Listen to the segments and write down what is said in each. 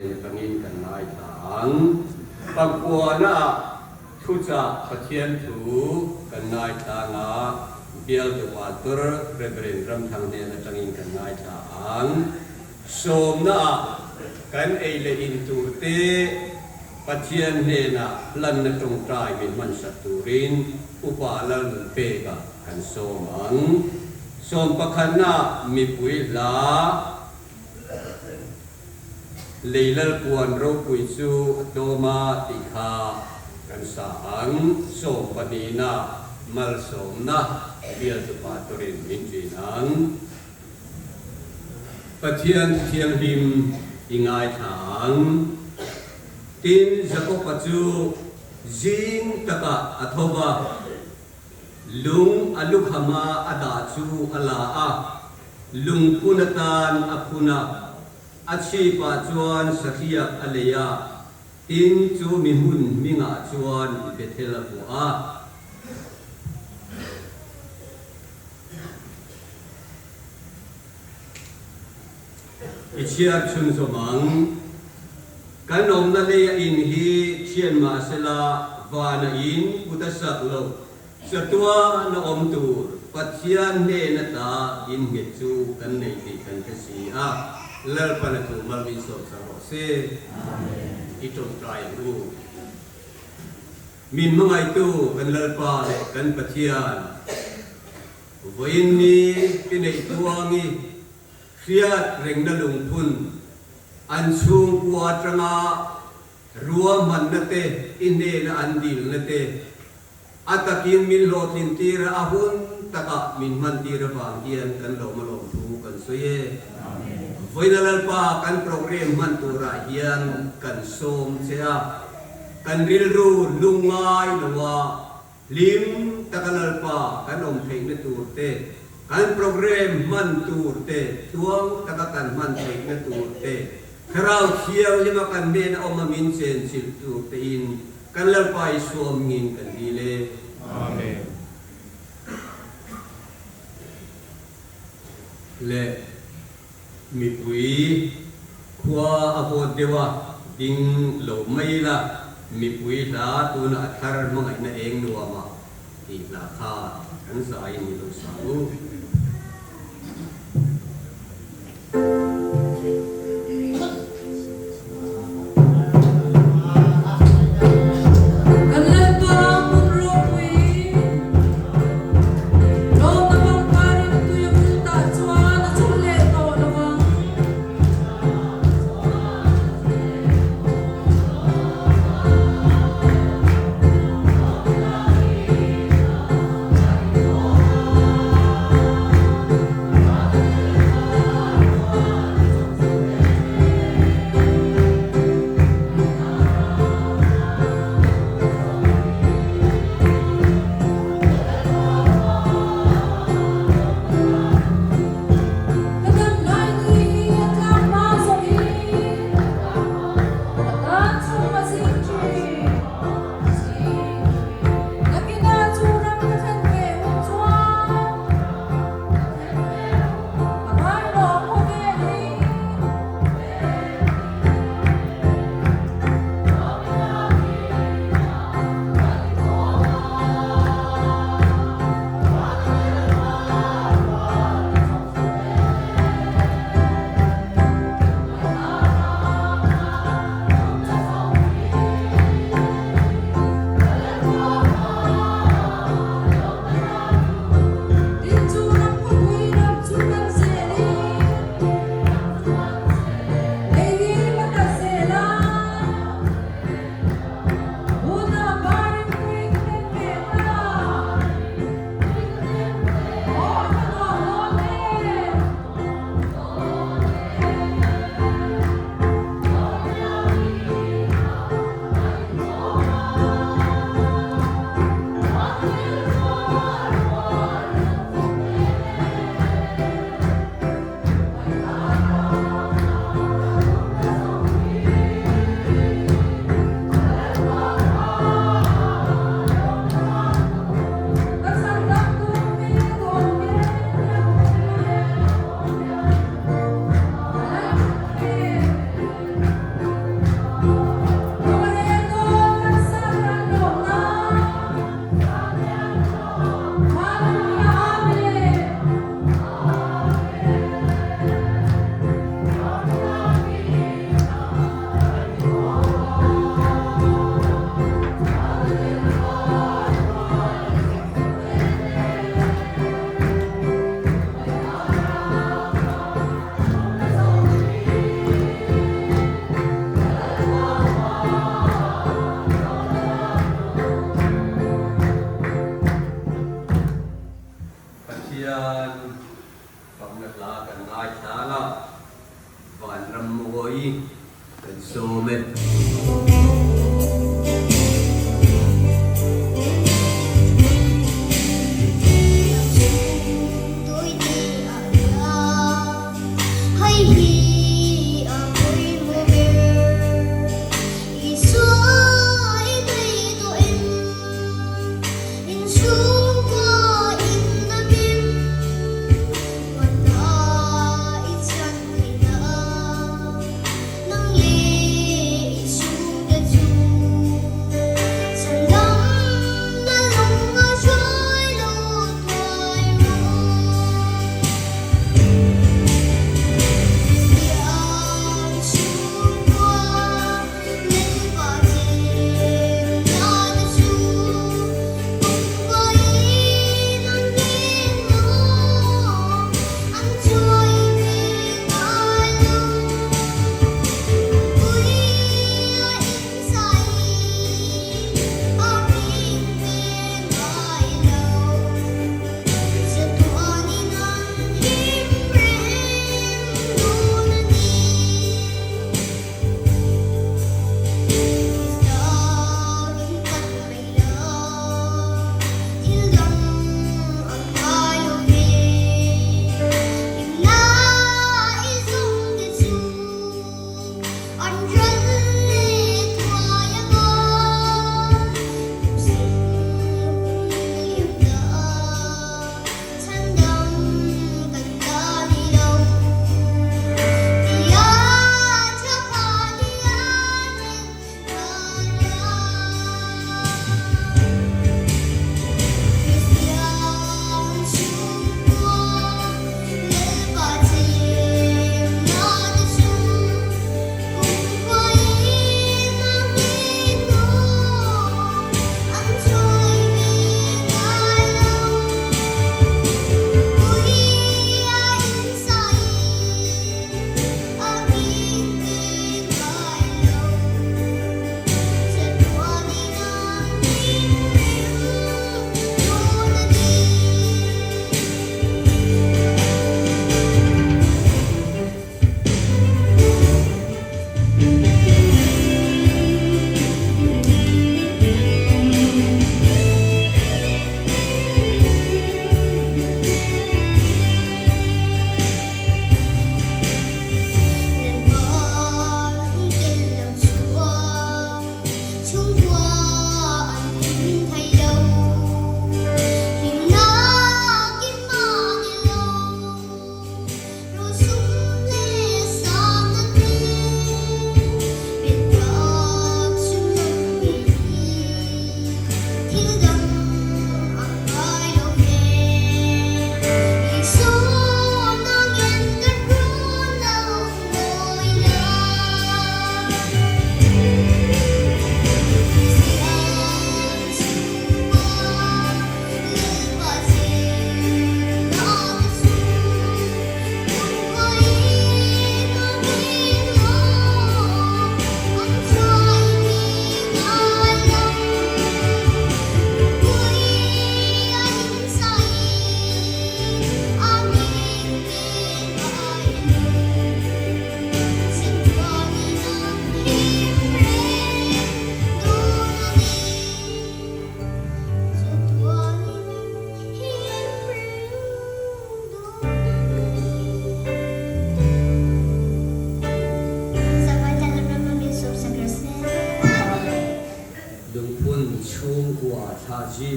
กันนินกันนายทางปังกัวนะทุจะปะเทียนถูกันนายทางเบียลตัวตัวเรเบรนรำทางเนี่ยจังอินกันนายทางสมนะกันเอเลอินตูเตปะเทียนเนี่ยนะลันนตรงใจมีมันสัตุรินอุปาลันเปกะกันสมังสมปะคันนะมีปุยลาลีลลปวนโรปุยซูโดมาติคากันสางสมปนีนามัลสมนะเบียตุปาตรินมินจีนังปะเทียนเทียงหิมอิงายทางตินจะก็ปัจจุจิงตะกะอัทวะลุงอลุขมาอดาจูอลาอะลุงพุนตานอพุนาอาชีพจวนสักยะอเลยาตินจูมิหุนมิงาจวนเบเทลบัวอิเชียชุนสมังกันอมนาเลอินฮีเชียนมาเซลาวานาอินอุตสักโลสตัวนาอมตูปัจเจียนเนนตาอินเฮจูกันในที่กันเกษีอาเลิศปนตุมาวิโสสารเสอิจงใจรูมินมังไอตูกันเลิศปาเลกันปัจเจียนวินนี้เป็นไอตัวงี้เครียดเร่งนลุงพุนอันสูงกว่าตระรัวมันนเตอินเดนอันดิลนเตอัตกินมินโลทินตีระอาหุนตะกะมินมันตีระบางเยียนกันโลมาลงทูกันสวยวินาลปากันโปรแกรมมันตุระเฮียนกันโสมเสียกันริลรูลุงไงหรือว่าลิมตะกันลปากันอมเพลงในตัวเตกันโปรแกรมมันตัวเตทวงตะกันมันเพลงในตัวเตคราวเที่ยวยังมากันเมนออกมามินเซนสิตัวเตอินกันลปาอิสวมงินกันดีเลยอาเมนและมีปุยขวาอโปเดวะดิงโลไม่ละมีปุยลาตัวน่ะทาร์มังไงนั่นเองนัวมาอีกราคาอันสายนี่ลูกสาว so me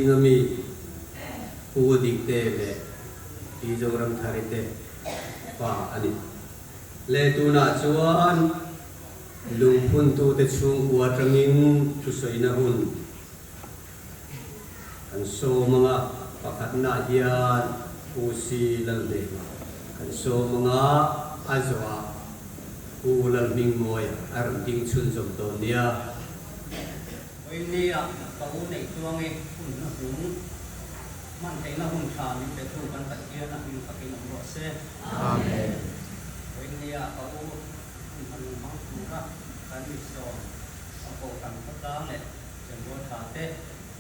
ngami udik te le ijogram thari te pa ani le tu na chuan lungpun tu te chung wa tangin tu soina hun an so mga pakhat na hian usi lalde an so mga azwa ulal ming moy aram ding chun jom to nia ini ya kau naik tuang pun hung man kai na hung tha ni te tu kan takia na min pakai na ro se amen ini ya kau han ma tu ka kan ni so ko kan ta ne chen ro tha te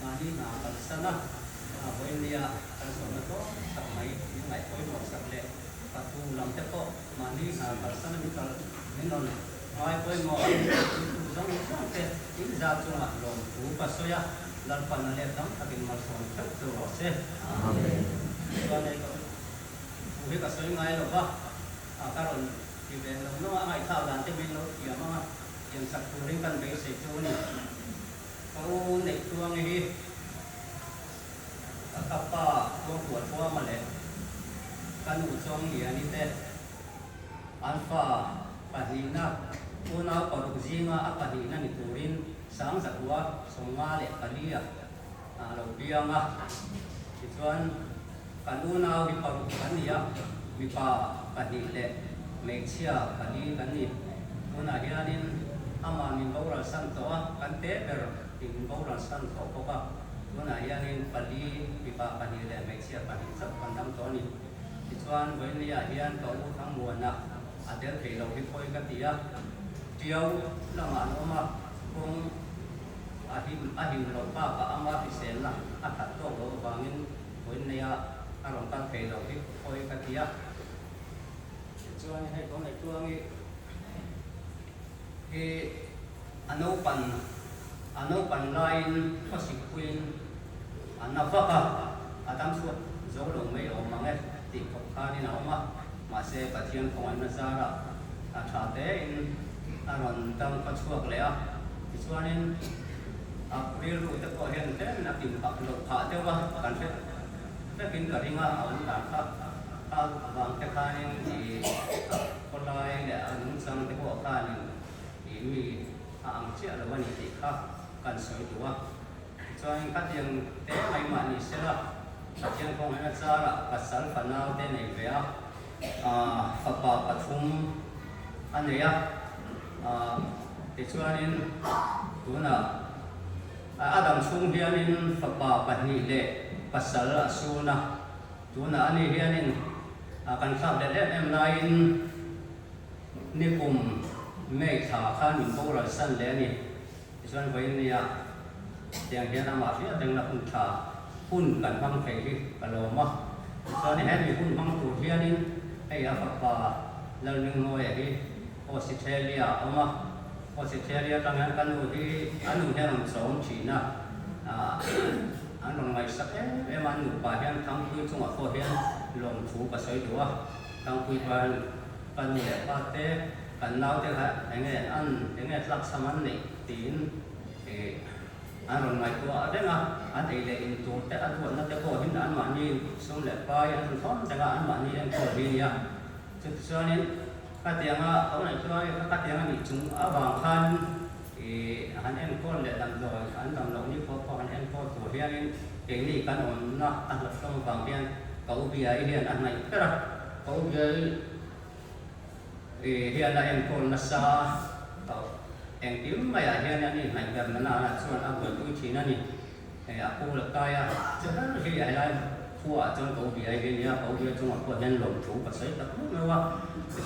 na ni na kan sana na ini ya kan so na to tak mai ni ngai koi mo sak le pa tu lam te ko ma ni na kan sana ni kal ni non mai poi ngo zong zong te in za chung a lom pu pa soya lan pan na le dam akin mal son tak tu ro se amen ko nei ko ui ka soi ngai lo ba karon ki ben lo no ngai thao dan te bin lo ya ma yang sak tu ring kan be se chu ni ko nei tuang hi kappa tuang kuat tua ma le kan u chong ni ani te alpha panina una paruk zinga apahina ni turin sang zakwa songa le kalia lo bianga chuan kanuna wi paruk kania mi pa pani le mechia kani kani una hianin ama min bora santo kan te ber in bora santo ko ka una hianin pali mi pa pani le mechia pani sak pandam to ni chuan voinia hian to u thang muana adel thei lo hi khoi ka tia tiau lama noma kung ahim lo pa ka ama pisel na athat to lo bangin voinia arong ka thei lo hi khoi ka tia chuan hai ko nei tuang hi ano pan line khosik queen anafaka adam suat zo lo mai o mangai ti khop kha ni na oma ma se pathian khong an zara tha te in aron tang pachuak le a chuanin april ru te ko hen te na tin pa lo pha te wa kan se te kin ka ringa on ta kha a wang te kha nin ti ko lai le an sang te ko kha nin i mi ang che la wani ti kha kan soi tu wa chuan ka tiang te mai ma ni se la pathian khong an zara pasal fanau te nei ve a fapa pathum aneya chuanin tuna adam chung hianin fapa pahnih le pasal asuna tuna ani hianin kan thap le em lain nipum mei tha khan min bora san le ni chuan voinia tiang hian ama fia teng la hun tha hun kan bang thei hi kaloma chuan he mi hun bang tu hianin ai fapa learning moi hi Australia oma Australia tangan kan uhi anu hian som China anong mai sak man nu pa hian thang pui chung a kho hian lom thu pa soi tua thang pui pan le pa te kan nau te ha enge tlak saman nei tin anong mai tua adenga an ei le in tu te an na te ko hin an ma ni som le pa an thon tanga an ma ni an ko ri ya chuanin các tiếng ông này chơi các tiếng bị chúng ở vàng khan thì hắn em con để làm rồi hắn làm lâu như có hắn em con của hiền cái gì căn ổn nó ăn được trong vàng hiền cậu bia hiền ăn này cái là cậu bia hiền là em con là sa cậu em kiếm mày là hiền này này gần mà nào là xuân ăn bữa tôi chỉ là này cô là cay cho nó khi ấy là phù ở trong cậu bia hiền nhá cậu bia trong một nhân lồng thú và sấy tập nước nữa wa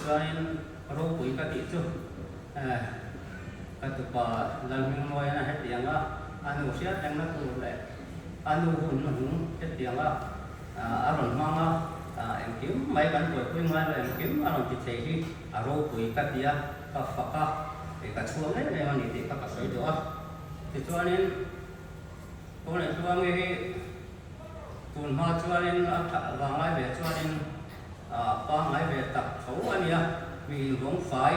cho nên rau quý cái tí chút cái tụi bà lần mình ngồi là hết tiếng á anh uống sữa đang nó tụi lại anh uống nó hết tiếng á anh mang em kiếm mấy cái tuổi quên mai là em kiếm anh chỉ thấy khi rau quý cái tí á cái phật á thì cái chuông đấy này anh thì cái sấy đó thì cho nên cô này cho nghe tuần hoa cho nên vàng lại về cho nên ba ngày về tập thấu anh nhá mình cũng phải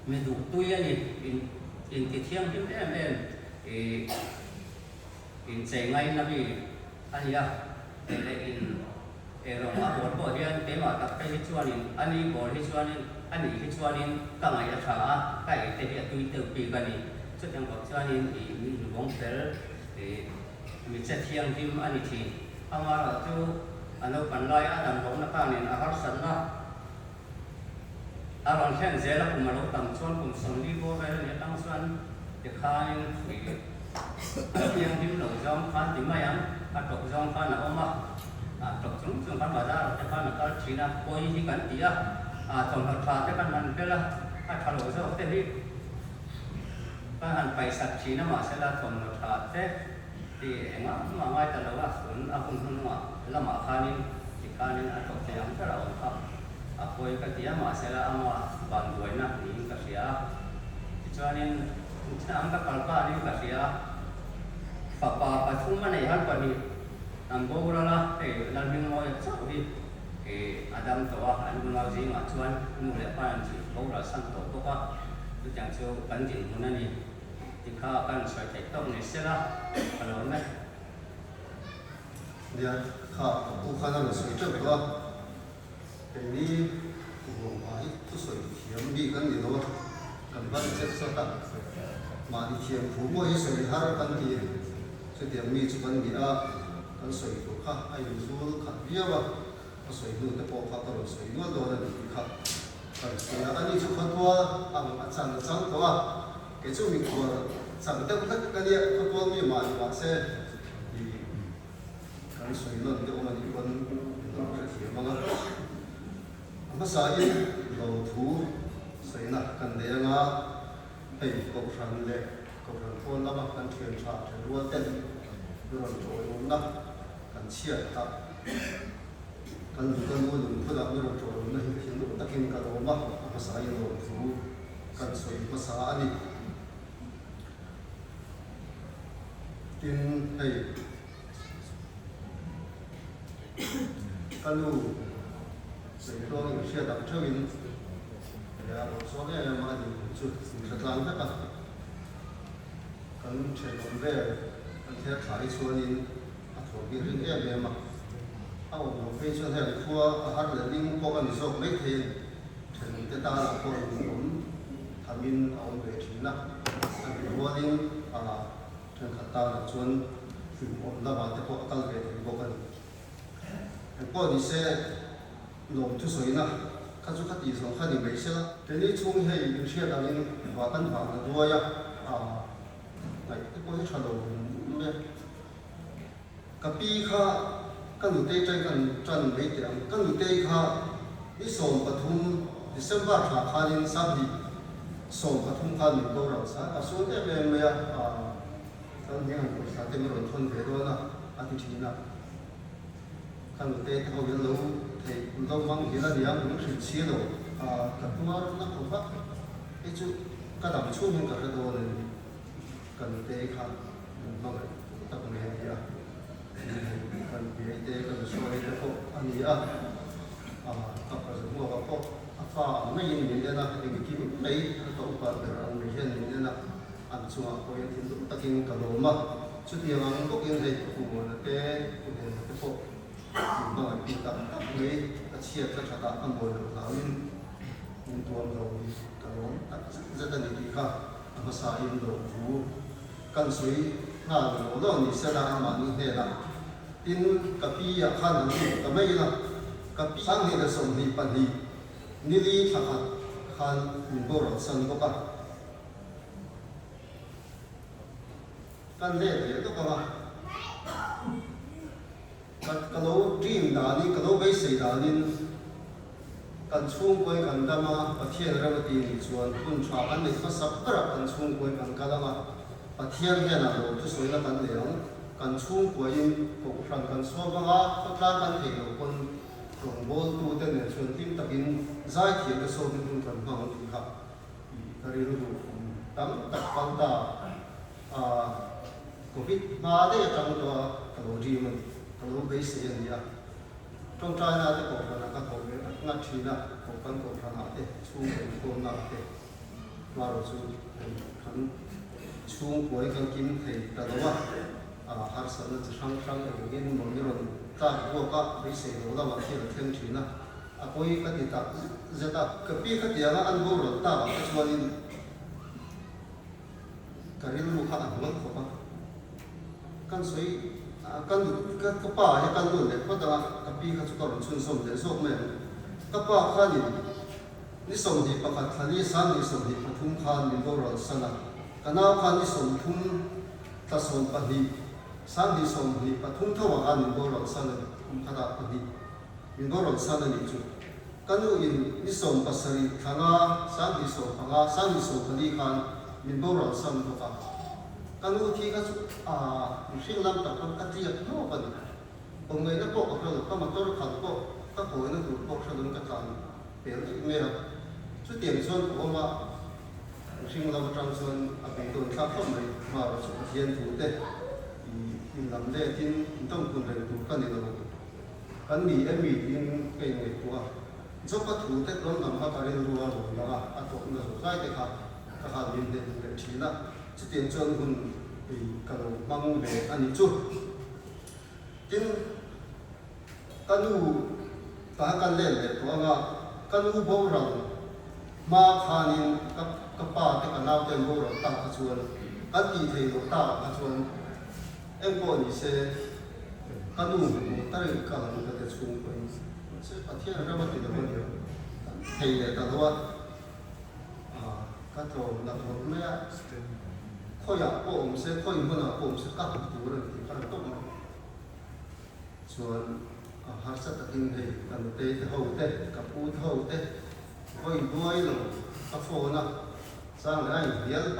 mình đủ tuổi anh in cái thiêng chứ em in chạy ngay là vì anh nhá để rồi mà bỏ đi anh cái mà tập cái cho anh đi bỏ đi cho anh đi cái cho anh cả ngày là thả cái hiện tuổi từปีcái này chút em bảo cho anh thì mình cũng phải mình sẽ thiêng thêm anh thì ama là tu anu panlai adam ko na kanin ahar sanna aron khen zela kumalo tam chon kum songli bo ga ni tang suan de khain yang dim lo jong khan ti mayam tok jong khan na oma tok chung chung khan bazar te khan ka china koi hi kan tia thong hat tha te kan man pela thalo zo te hi ka han pai sak china ma sela thong hat tha te thì em mà ngay từ đầu là xuống không mà là mà khanin thì khanin ăn thóc thì ăn rất là ổn không apoi ka tia ma sela ama ban duaina ni ka sia chuanin am ka kalpa ni ka sia papa pathum ma nei han pa ni am bo ra la e lan min mo ya chau hi e adam to wa an nu ji ma chuan nu le pa an chi bo ra san to to ka tu chang chu kan jin mun ni ti kha kan sai thai tok ni sela alo na dia kha ku khana la soi chak ba ke ni ku ma hi tu soi thiam bi kan ni no kan ban che sa ta ma ni thiam thu mo hi soi har kan ti se tiam mi chu kan bi a kan soi tu kha ai zu kha bia ba ka soi nu te po kha ta ro soi nu do na ni kha kan se na ani chu kha tua ang a chan chang to a ke chu mi ko sang ta ka ka ni kha tua mi ma ni wa se kan soi lo de oma ni kon no ra thi ma nga ma sa in lo thu sai na kan de nga hei ko ran le ko ran phone la ma kan thian tha the ro ten ron choi no na kan chia ta kan du kan mo du phu da no ron choi na hi hin do ta kin ka do ma ma sa in lo thu kan soi ma sa ani tin hei kalu soi lo ni sia da thawin ya lo so ne ma di chu sa tlang ta ka kan che lo ve kan the thai chuanin a tho bi ring e ma a o lo pe chu he khua a har le ding ko kan sok mai the then te ta la ko lum thamin a on ve thina a bi ruanin a then khata la chuan film on la ba te ko kal ve ko kan ko ni se lom thu soi na kha chu khati so kha ni mai se la te ni chung hei ni sia da ni wa kan wa na do ya a lai te ko ni tha lo me ka pi kha kan lu te chai kan chan mai te ang kan lu te kha ni som pathum December tha kha nin sab di som pathum kha ni ko ra sa a so te me ya a kan ni ang ko sa te mo ron thon ve do na a ti thi na kan lu te thau vel lo thei lo mang hi la diam lu thri chi lo a ka tu ma na ko ba e chu ka dam chu min ka ra do ne kan lu te kha ma ga ta ko me ya kan bi te kan so ai te ko ani a ka pa zo mo ba ko a fa na yin ni de na ke ki mai to pa de ran ni hen ni na an chu a ko yin tin ta kin ka lo ma chu ti ang ko kin hei ku mo na te ku ne te ko ma pi ta me a chia ta tha ta am bo la min min tuam lo ka lo za ta ni ka ma sa yin lo vu kan sui na lo lo ni sa da ma ni he la tin ka pi ya khan ni ka mai la ka pi sang ni da som ni pa ni ni li tha khan min bo ro san ko ka kan le le to ka ka lo dream da ni ka lo bai sei da ni kan chung koi kan da ma pathian ra ma ti ni chuan kun tha kan ni fa sap ra kan chung koi kan ka da ma pathian he na lo tu soi na kan le kan chung koi in ko ran kan so ba nga ko ta kan thei lo kon rong bol tu te ne chuan tim takin zai thi ka so ni kun kan ma ti kha ka ri ru tam tak kan ta covid ma de tang to ka lo ri ma ka lo bai sei ni ya trong trai na te ko na ka ko me na thi na ko kan ko tha na te chung ko na te ma ro chu kan chung ko kan kim thei ta lo wa har sa na chang chang e gen mo ni ron ta ko ka bai sei lo la ma thi ro them thi na a koi ka ti ta za ta ka pi ka ti nga an bo ro ta ba ka chuanin ka ri lu kha an lo ko pa kan soi kan ka pa ya kan lu le ko da ka pi ka chu ka ron chun som le so me ka pa kha ni som di pa ka thani san ni som di pathum khan ni bo ro sana kana khan ni som thum ta som pa ni san ni som ni pathum tha wa ni bo ro sana ka da pa ni ni bo ro sana ni chu kanu in ni som pasari thanga san ni som phanga san ni som khali khan ni bo ro san to ka kanu thi ka chu sing lam ta ka ti ya no pa ni ong ngai na po ka lo ka ma to kha ko ka ko na tu po sa dun ka tan để nghe chút tiền xuân của mà sinh làm trong xuân à bị tổn thương không này mà nó sẽ hiện thủ tệ thì làm để tin trong quân đội thủ cái này là cái gì em bị tin cái này của cho các thủ tệ đó làm các cái điều đó là à tổ nó sai cái khác các hạt biến để chỉ là chút tiền xuân quân thì cái mang về anh chút tin cái nu ta cái lên để của mà cái nu bao rằng mà khanin các pa te kanau te mo ro ta ka chuan kan ti thei ro ta ka chuan em ko ni se kanu ta ri ka la ka te chung ko ni se pa thia ra ma ti da mo ni thei le ta lo ka to na to me a ko ya ko se ko in na ko se ka tu ro ti ka to ma chuan har sa ta kin hei kan te ho te ka pu ho te ôi đuôi rồi các phố na sang lại anh điel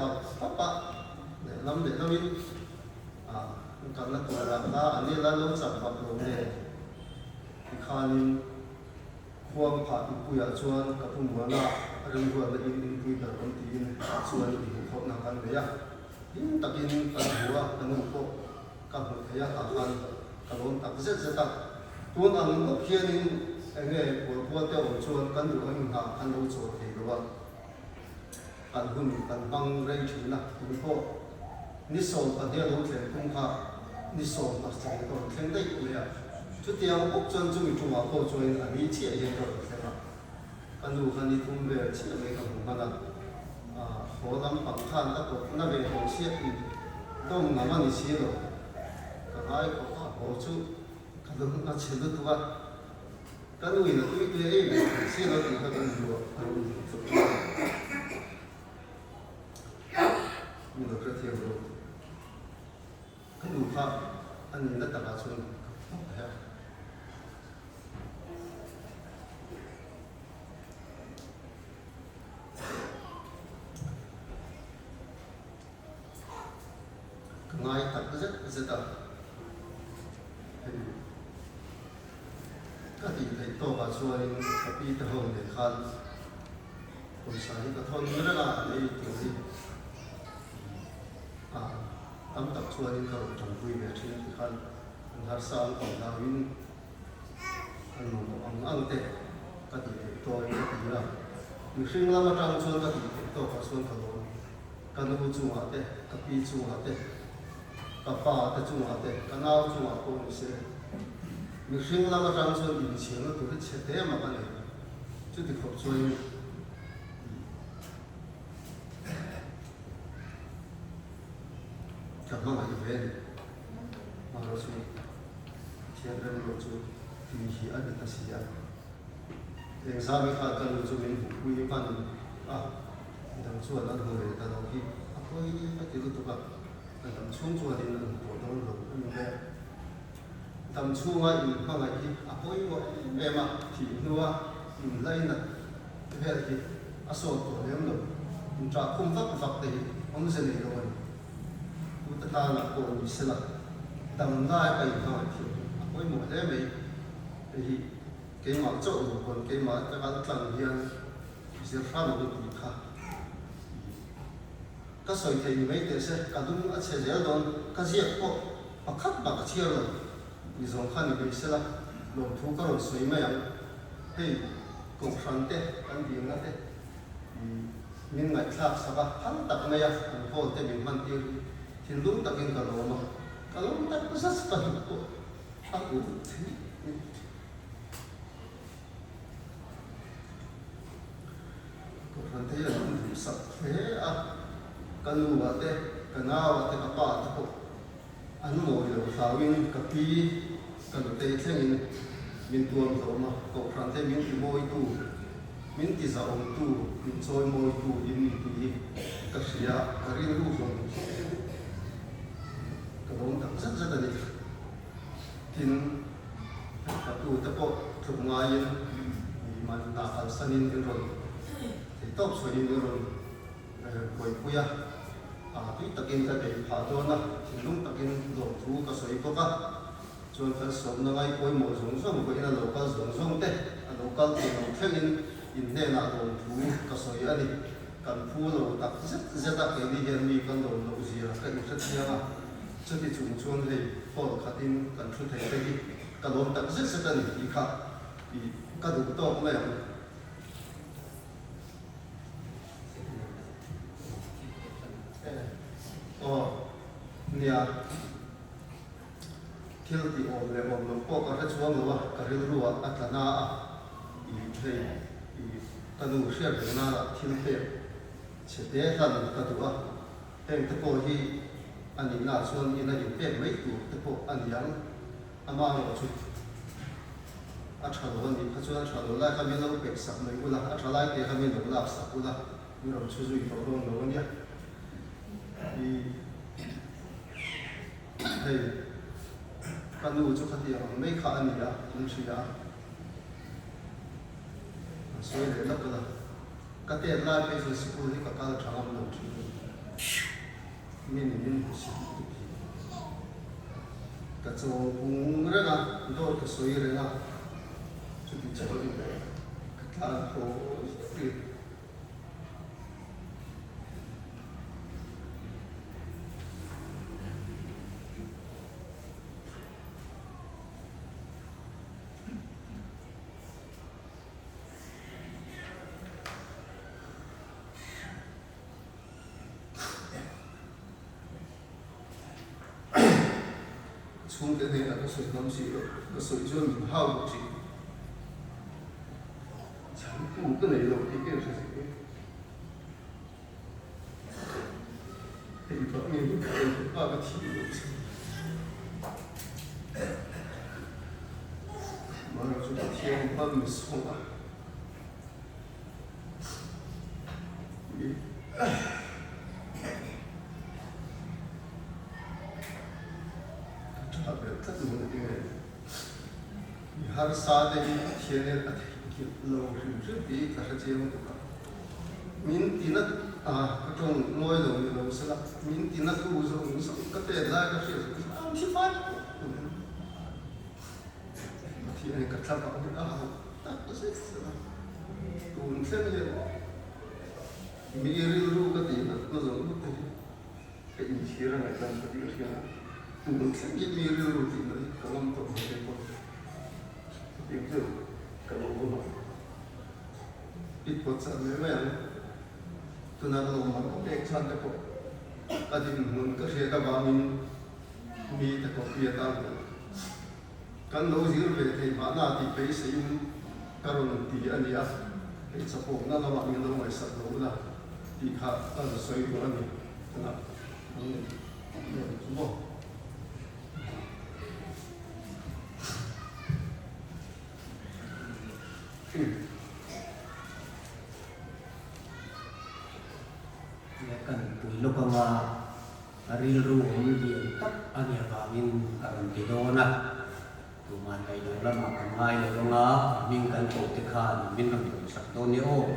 bắp để làm in cần là tuổi là ta anh ấy là lâu sắp bắp rồi nè khan khuang phạt bùi ở chuan các phụ mua na rừng vườn là in bùi ở công ty chuan thì không nào cần đấy à in tập in cần mua cần mua cô cần một cái à cần muốn tập rất tập tuôn ăn một kia nên anh ấy của tiêu chuan cần được anh ta ăn đâu chuan thì rồi cần hun cần băng rây chỉ là cũng có nít sồn ở đây đâu thể cũng khác nít sồn ở trong cái còn thêm đấy cũng là chút tiêu bốc chân chung chung vào cô chuan anh ấy chia hiện rồi thế mà cần đủ cần đi cùng về chia mấy cái cũng mà là hồ lâm bằng khan các tổ nó về hồ chia thì đông mà mình chia rồi cái ai có hồ chú cái đó nó chia được thôi cái nuôi nó tùy tùy ấy xí nó thì nó cần nhiều nhưng mà cái thiếu rồi cái đủ pháp anh nhìn nó tập vào xuống không phải cái ngay tập rất tập cái gì thầy to và xuôi cái pi cái hồn để khăn còn sáng cái thôn nữa là đây kiểu gì tâm tập xuôi cầu trồng vui về trên cái khăn anh har sang còn là win anh một ông tệ cái gì thầy to cái gì là mình sinh ra mà trong xuôi cái gì thầy to và xuôi cầu cái nó chung hạt tệ cái pi chung hạt tệ cái pa cái chung hạt tệ cái nào chung hạt cũng sẽ mình sinh ra mà trong xuân bình thường nó tụi chết thế mà cái này chứ thì không xuân cảm ơn anh về mà nó xuân thiên nhiên nó xuân thì khi anh ta xí anh em sao mình phải cần xuân mình vui với bạn đằng xuân nó hồi ta đâu khi tôi phải tiêu tụi bạn đằng xuân xuân thì nó bộ đâu rồi anh về tầm chu ngay mà ngay thì ôi em thì nó lấy nè thế thì số tuổi em rồi trả không vấp thì ông sẽ này rồi chúng ta là còn sẽ là tầm ngay cái thôi thì ôi một thế mấy thì cái mà chỗ còn cái mà các bạn cần hiện sẽ phát một cái khác các sợi thì mấy cái sẽ cả đúng là sẽ dễ luôn các gì cũng bắt khắc bắt chia rồi vì giống khăn thì sẽ là lồng thu các loại suy mày hay cục phẳng tê ăn điểm thế mình ngày khác sao hắn tập mày anh phô tê mình mang tiêu thì lúc tập in cả lỗ mà cả lỗ tập có rất phần của anh cũng cục phẳng tê là cũng sắp thế cái lù ở tê cái nào ở tê cái bát tê anh ngồi ở sau bên cà phê cái đồ tê thế mình tuôn rồi mà cậu phản thế mình thì môi tu mình thì giàu tu mình chơi môi tu mình thì cái gì cái riêng lu rồi cái đó tập rất là nhiều thì cái tu tập bộ thuộc ngoài yên mà ta phải san in rồi thì tốt rồi in rồi quay quay tuy tất nhiên cái để phá cho nó thì lúc tất nhiên lồng thu cái sợi có cả cho nên sống nó ngay quay một giống giống vậy là lồng cá giống giống thế lồng cá thì lồng theo in in he na do thu ka soi ani kan phu lo tak zeta ke ni hian mi kan do lo zia ka ni that sia chati chung chuan hei pol khatin kan thu thei te hi ka lom tak zeta ni i kha i ka du to mai nia thil ti om le om lo ko ka ra chuang lo ka ril ruwa atlana i thei i kanu share na la thil te chete tan ka tu a em te po hi ani na chuan ina yu pe mai tu te po an yang ama lo chu a tha lo ni kha chuan tha lo la ka me lo pe sak mai ula a tha lai ke ka me lo la sak ula ni ro chu zui to lo nia i hei kanu chu khati ang mai kha ani ya an thia soi le la kala ka te la pe so school ni ka ka thangam lo thi min si ka cho ung ra na do ka soi re na chu ti cha ri ka ta ko chung te ne ka soi nam si lo ka soi jo mi hao chi chang ku ka nei lo ti ke sa si ei pa mi ni ka pa ka thi lo chi ma ra chu thiên pa mi so ma har sa de thiên ne a thi lo ri ri bi ka sa che mo ka min ti na a ka tong noi lo ni lo sa la min ti na ku zo ni so ka te la ka shi a ti fa ti ne ka tha ba ni a ta ko se sa tu n se ne mi ri ru ka ti na ko zo ni te ke in shi ra na ka ti ka shi na tu n se ni mi ri ru ti na ka lam to ke ko itu kalau rumah itu sahaja memang tu nak rumah kau eksan tak kau kadin mun kerja kabamin mi tak kau piat tahu kan lo zir bete mana ti pay sayum karon ti ania ke sapo na lama mi lo mai sat lo la ti kha ta soi ko ani na mo kan pulo ka nga aril ru di tak anya kamin karon tidona tuman ay lola makamay lo nga min kan to tikhan min kan to sakto ni o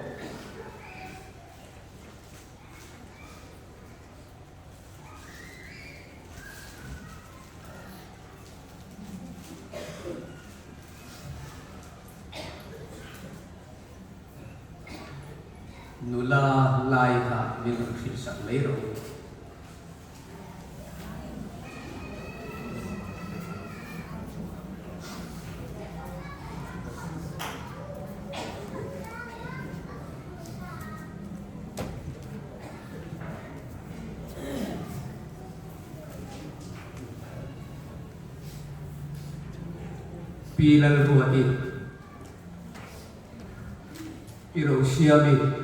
nula lai ka min kan fit sak mai ro pilal ruati piro siami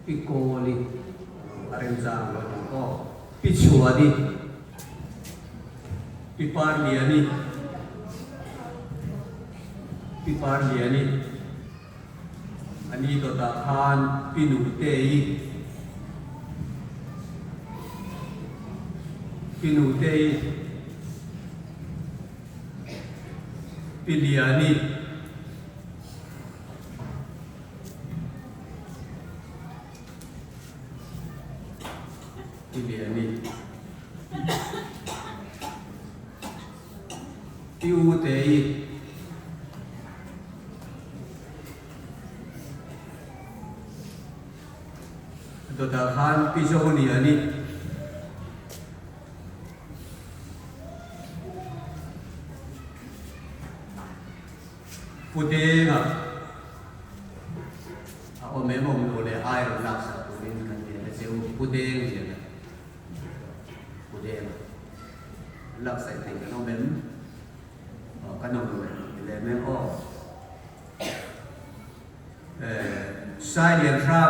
Piccoli arenzano ko Picciuadi Piparliani ani to ta khan pinutei Piliani เตยตัวตาขันพิจารณานี่พูดเองอ่ะเอาแม่มองดูเลยไอ้เราหลักสักตัวนี้กันเนี่ยเจ้าพูดเองเสียนะพูดเองหลักใส่ถึงกันน้องเบนกันน้องดูเลยแม่ก็ใช้เรียนทราบ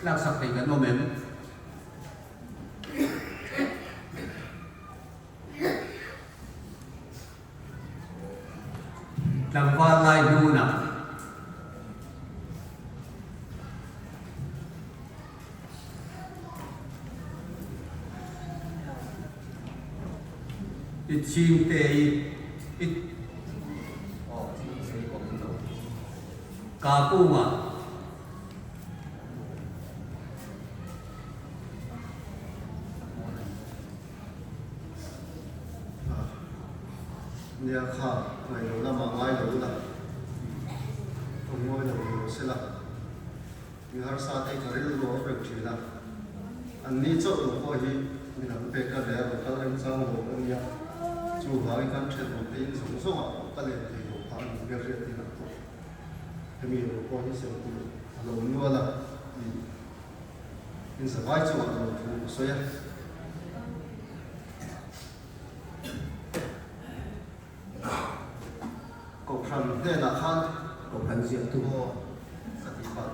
หลักสักถึงกันน้องเบนลำฟ้าไล่ดูนะอิชิมเตยอิกาปูมาเนี่ยข้าไม่รู้นะมาไม่รู้นะผมไม่รู้สิละมีหาสาธิตการเรียนรู้เป็นทีละอันนี้เจ้าหลวงพ่อที่มีหนังเป็ดกระเดียบกระเรียนสร้างหัวกันเนี่ยจู่หายกันเช่นผมตีนสูงส่งอ่ะกระเรียนที่หัวพันเรียนที่นั่นตัวจะมีหลวงพ่อที่เสียงตัวหลวงวัวละมีสบายจังหวะหลวงพ่อสวยก็พันเนี่ยนะคัน ก็พันเสียง ตั ตัว วปฏิบัติ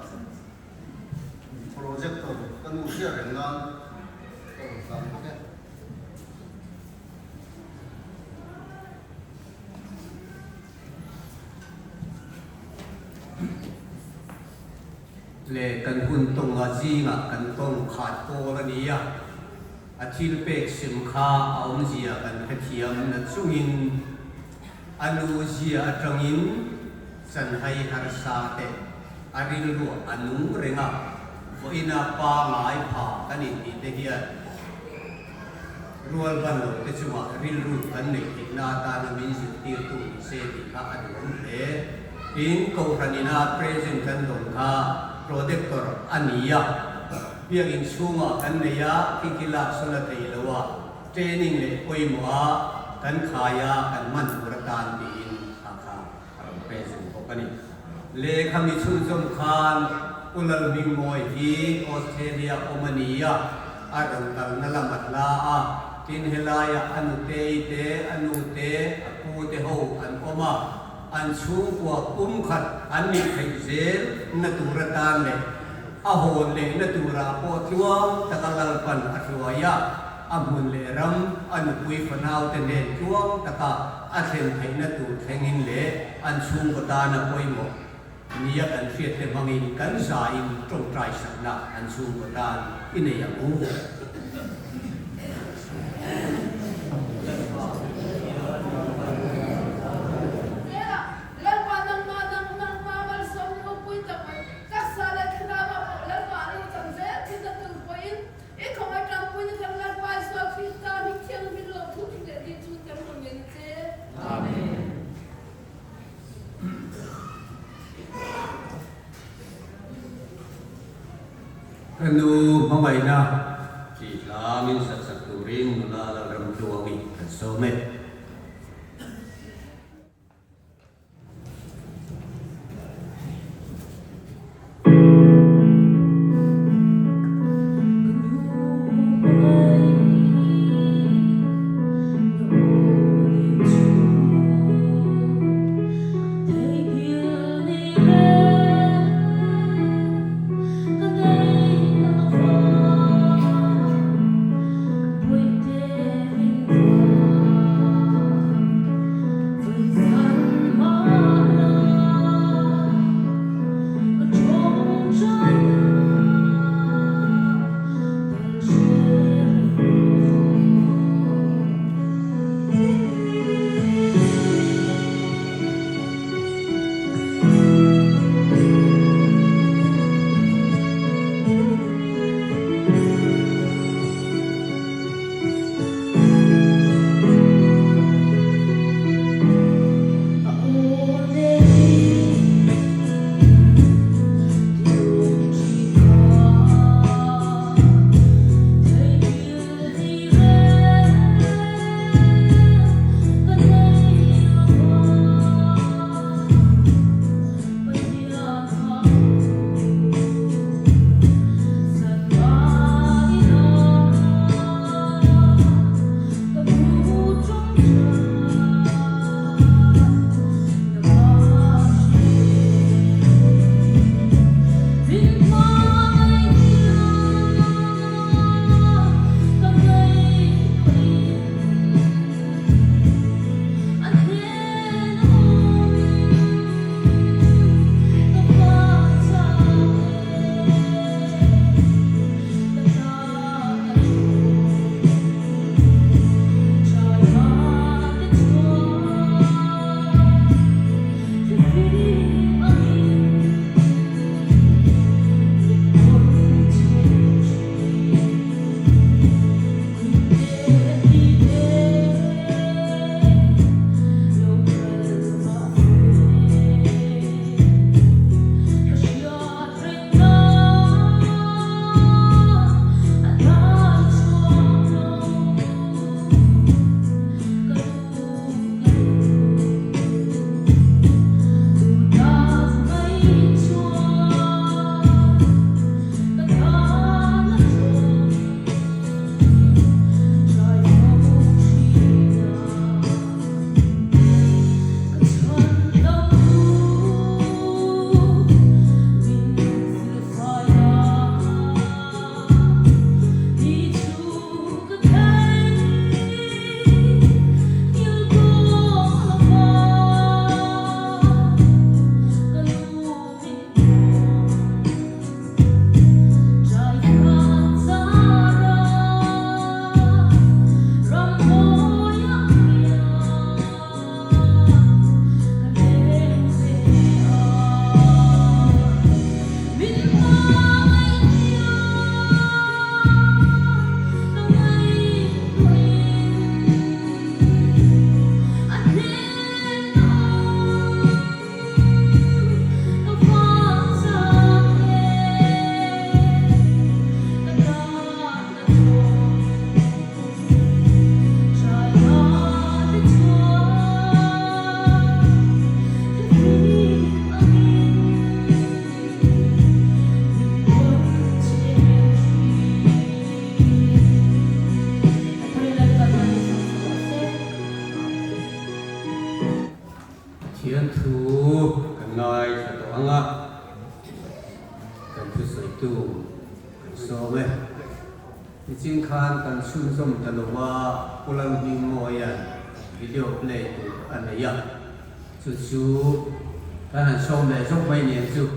โปรเจกต์ตัวกันมุ่งเชี่ยวเรื่องงานก็ทำแค่ เลกันหุ่นตรงอาจีงะกันต้องขาดโกรณียอาทิตย์เป็กสิมค้าเอาเสียกันเทียมนัดสุงินอนุเสียจังอินสันให้หารสาเตอาริลรัวอนุเรงะฝอินาปาหลายผากันอินดีเดียรัวบันโลกจุมาริลรูกันในอินาตานามินสิตีตุเสติข้าอนุเออินโกรณีนาเพรสเซนกันดงข้าโปรเจคเตอร์อันนี้เพียงอินสูงกันเนียที่กิลาสุนัตยิลวะเทรนนิ่งเลยโอยมัวกันขายากันมันบริการดีอินอาคาเพรสเซนพวกนี้เลขามิชุนจมคานอุลลบิงมอยฮีออสเตรเลียโอมานียอารังตัลนัลมัดลาทินเฮลายาอนุเตเตอนุเตอปูเตโฮอันโอมาอันสูงกว่าขัดอันนี้เป็นเซลนัตุรตานเลยอาโหนเลยนัตุราโปทิวาตะกัลปันอัตวายะอามุนเลรัมอันปุยฟนาวเตเนทิวาตะกะอัเซนไทนัตุเทงินเลยอันสูงกว่าตานะปุยโมนี่กันเฟียดเตมังอินกันสายอินตรงใจสักนะอันสูงกว่าตาอินเนียงู Kanu mamaina ki lamin sa turing mula lam tuwangi kan somet Hãy subscribe cho kênh Ghiền Mì Gõ để không bỏ lỡ thiên thu cần ngài sẽ toán á cần thứ sợi tu cần so về thì chính khan cần xuân sông tận hoa cô làm hình ngồi video play tu anh này ya chú chú cái hàng sông này sông mấy年chú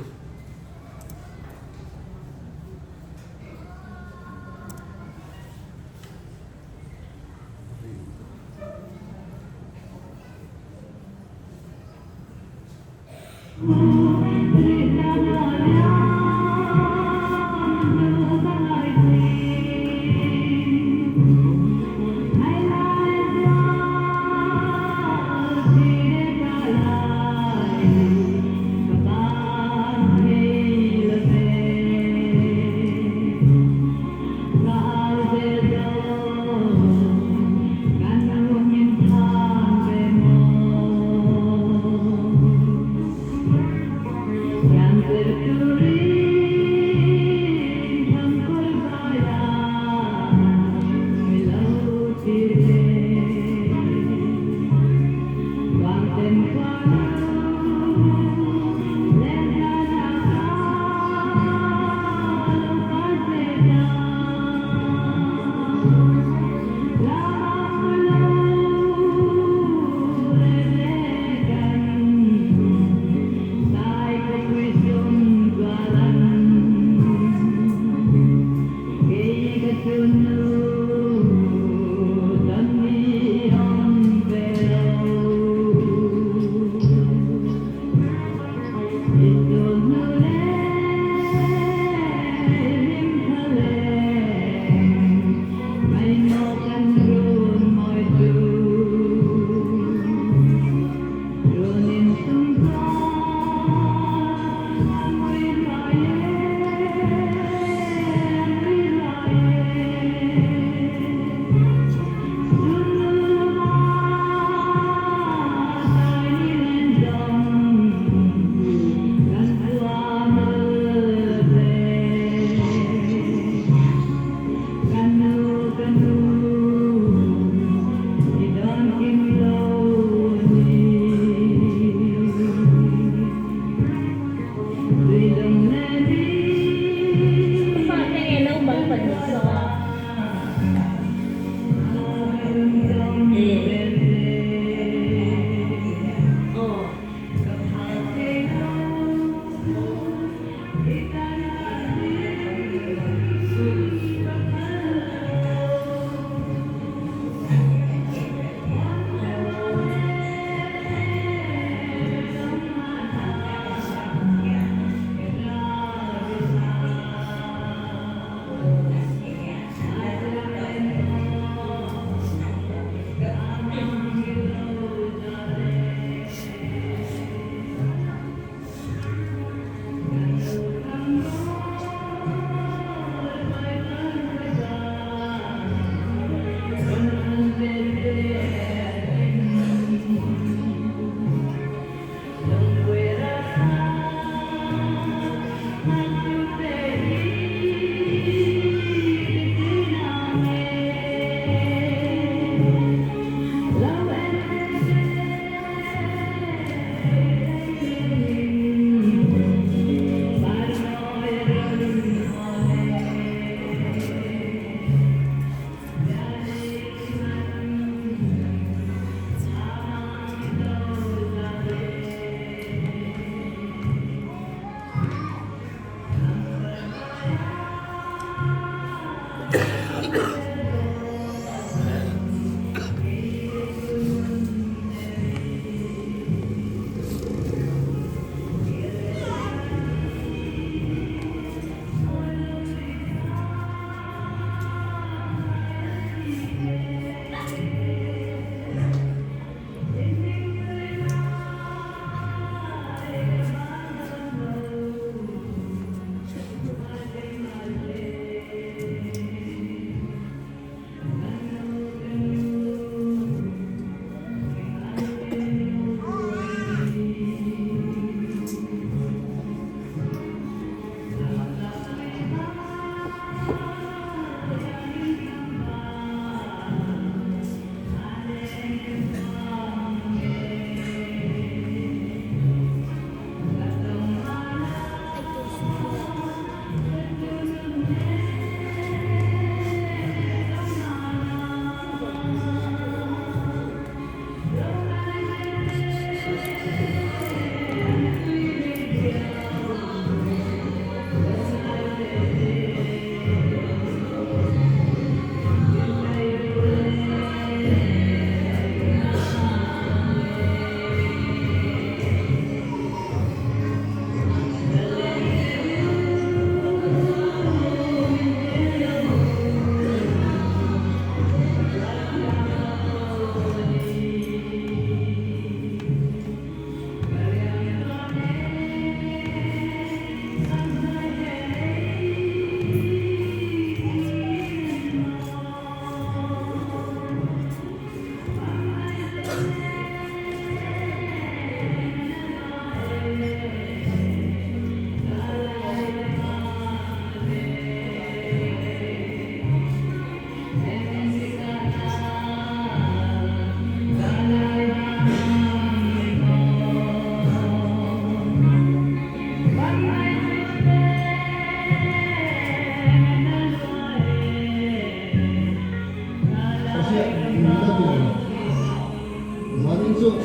chung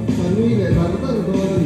và nuôi để bán tăng thôi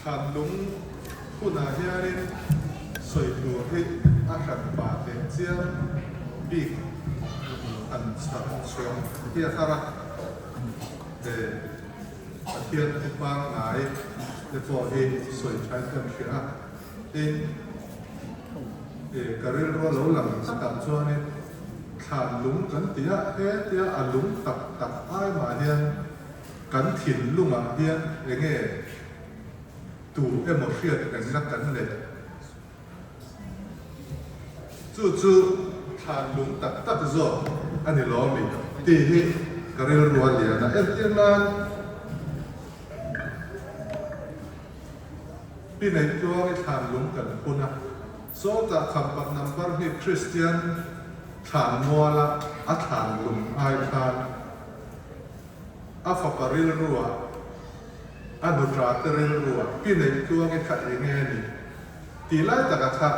Hàn lúng khu nà hiền đến soi đùa hết hàn bà tên chiang bị hàn sạc xuống kia khara để hiền mang ngài để phò hết soi trái tâm kia in để cái rồi lâu lắm sẽ cảm cho nên hàn lúng cắn tía hết tía hàn lúng tập tập ai mà hiền cắn thìn lúng mà hiền để nghe tu em một phiền cảnh giác cắn này chú than lúng tập tập rồi anh ấy lo mình tì hi cái rồi luôn liền là em tiên lan พี่ในตัวไอ้ทานลุงกันคุณนะโซตาคำปักนับว่าให้คริสเตียนทานมัวละอัฐานลุงไอทานอัฟปาริลรัวอนุตราเตริลรัวพี่ในตัวไอ้ขัดยังไงนี่ตีไล่ตะกะทัก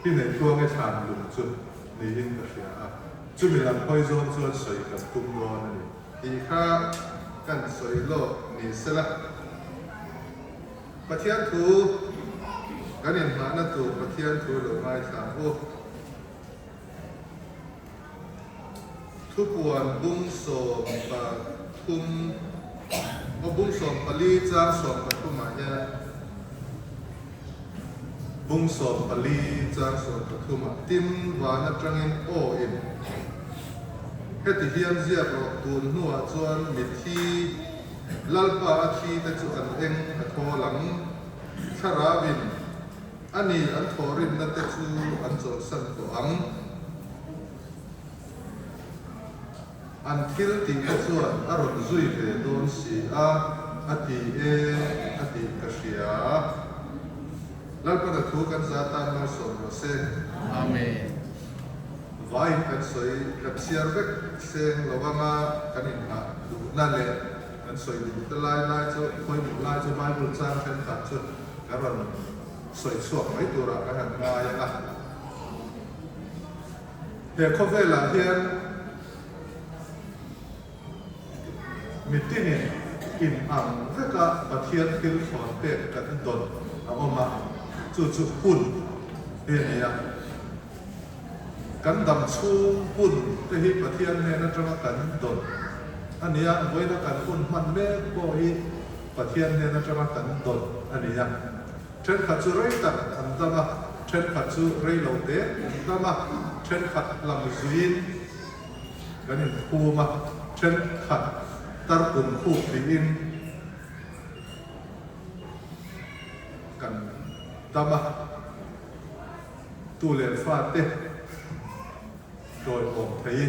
พี่ในตัวไอ้ทานลุงจุดนี่ยิ่งกระเสียจุดมีลำพ่อยจงจวนสวยกับตุ้มร้อนนี่อีข้ากันสวยโลกนี่เสละประเทศทูกันยังมาหน้าตัวประเทศทูหรือไม่สามโอ้ทุกวันบุ้งสมปะทุมบุ้งสมปลีจ้าสมปะทุมมาเนี่ยบุ้งสมปลีจ้าสมปะทุมมาติมวานัจังอินโออินเฮติเฮียนเสียบตูนหัวจวนมิทีลัลปาทีแต่จุอันเองทอหลังชาราบินอันนี้อันทอรินนั่นแต่จูอันจงสันตัวอันทิลติแต่ส่วนอารมณ์จุยเวโดนสีอดีอดีกษยาลัลปาถูกันซาตานมาสมรสเซอาเมนวายกันสวยกับเสียร์เวกเซงระวังกันอินหาดูนั่นแหละกันสวยดูแต่ลายจะคอยดูลายจะไม่บุญสร้างเป็นตัดจุดการันสวยสวยไม่ตัวรักกันมาอย่างนั้นเดี๋ยวเขาเวลาเฮียนมิตรนี่อินอังเวกะประเทศที่ฝนเตะกันดนเอามาจุดหุ่นเฮียนี่กันดำชูหุ่นที่ฮิประเทศเนี่ยนั่นจะมากันดนอันนี้ไว้ในการหุ่นมันแม่ก็ฮิประเทศเนี่ยนั่นจะมากันดนอันนี้เช่นขัดจุไรตัดอันตรายเช่นขัดจุไรเหลาเตะตรายเช่นขัดลำซุยนกันนี่คูมาเช่นขัดตาปุ่นคู่ปีนกันตรายตูเลนฟาเตโดยองค์ไทย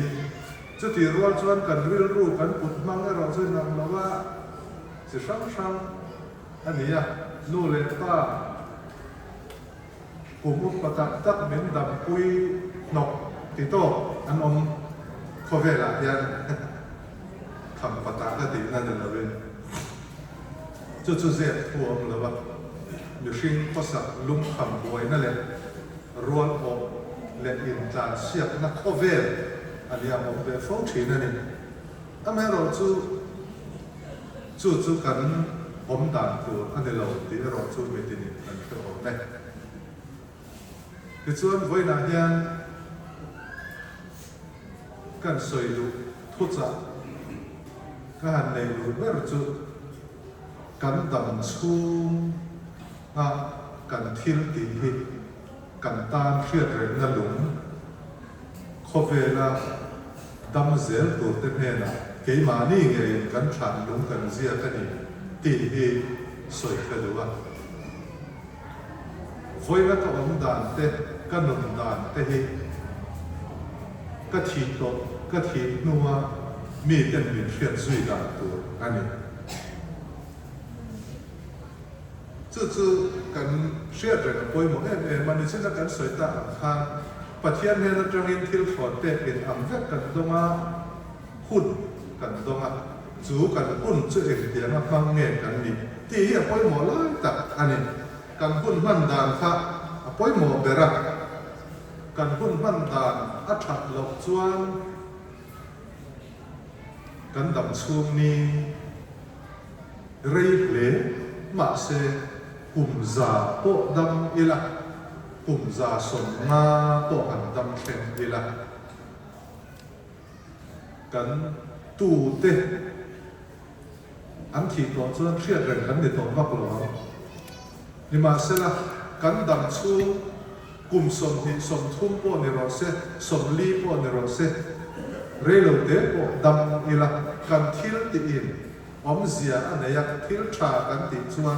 จะที่รวมชวนกันวิรู้กันปุดมังให้เราช่วยนำเราว่าสิช่างอันนี้นู่นเลยป้ากลุ่มอุปถัมภ์ตักเหม็นดำปุยนกติโตอันเขาเวลายันทำปตากตินั่นเลยจุดเสียหัวมันเลยว่าอยู่ชิงภาษาลุงคำบวยนั่นแหละรวมอกเล่นอินจานเสียบนักเขาเวลอันนี้ผมเป็นฟ้องทีนั่นเองทำให้เราจู่กันผมด่านตัวอันนี้เราที่เราจู่ไม่ติดอันนี้เราเนี่ยคือส่วนวัยนั้นยังกันสวยดูทุกข์กันในรูปแบบจู่กันดำชูกันทิลตีกันตานเชื่อเรื่องนั่นหลงเขาเวลาดำเสียตัวเต็มเนี่ยนะเกี่ยมานี่ไงกันฉันหลงกันเสียกันนี่ตีสวยกันดูว่าไว้แล้วก็อมด่านเตะก็หนุนด่านเตะก็ทีโตก็ทีนัวมีแต่มีเชื่อสุยด่านตัวอันนี้จู่กันเชื่อเรื่องป่วยหมดมันนี่เช่นกันสวยตาค่ะประเทศเนี่ยเราจะเห็นที่ฝนเตะเป็นอันเวกกันตรงหุ่นกันตรงจู่กันหุ่นจู่เองเดียร์มาฟังเงี้ยกันนี่ที่ป่วยหมดเลยแต่อันนี้กันหุ่นมันด่านค่ะป่วยหมดเบรักกันหุ่นมันด่านอัฐหลบจวนกันดำช่วงนี้เรียบเละมาเสกุมซาโตดำอีละกุมซาสมงาโตอันดำเข็นอีละกันตูเตอันที่ตัวส่วนเชื่อเรื่องกันในตัววักหลวงนี่มาเสละกันดำชูกุมสมหิสมทุ่มปนในรถเสสมลีปนในรถเสเรื่องเด็กดำอีละกันทิลตีอินอมเสียอันไหนอยากทิลชากันติดชวน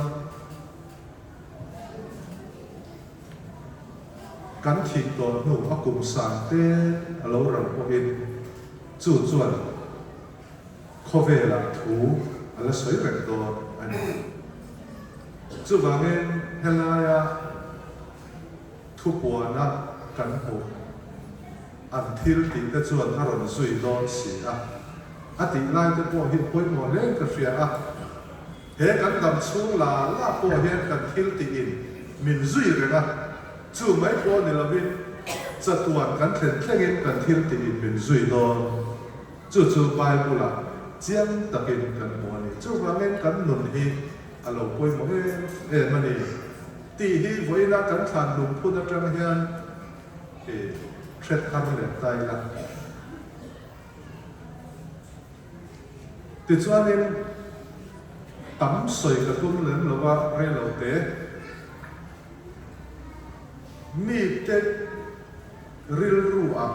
กันทิดตัวหนูอกุมสานเตเราหลังอินจู่จวนเขาเวลาถูอะไรสวยเร่งตัวอันนี้ chu wangin helaya thu puana kan hu an thil ti te chuan aron zui don si a ti lai te po hi poi mo le ka ria a he kan dam chung la po hian kan thil ti in min zui renga chu mai po ni lovin chatuan kan thlen thlengin kan thil ti in min zui don chu bible la chiam takin kan mo ni chu wangin kan nun hi alo poi mo mani ti hi voina kan than lum phun atang hian thret kham le tai la ti chuanin tam soi ka tum len lowa re lo te mi te ril ru a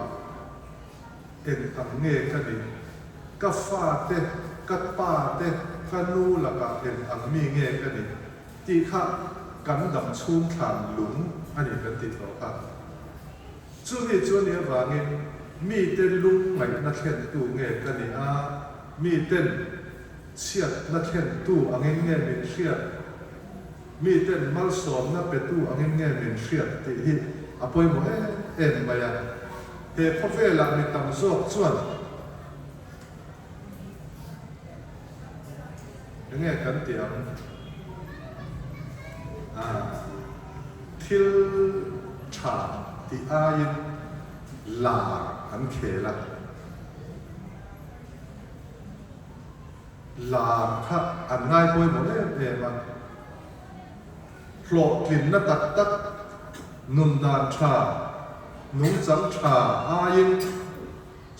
en ang nge ka ni ka fa te ka pa te ka nu la ka en ang mi nge ka ni ti kha kan dam chung than lung ani kan ti lo ka chu ni wangin mi te lung mai na thlen tu nge ka ni a mi ten chiat na thlen tu angin nge min hriat mi ten mal som na pe tu angin nge min hriat ti hi apoi mo en maya he phove la mi tam zok chuan nge kan ti ang thil tha ti ain la an khela la kha an ngai poi mo le ma phlo klin na tak nun dan tha nung chang tha ain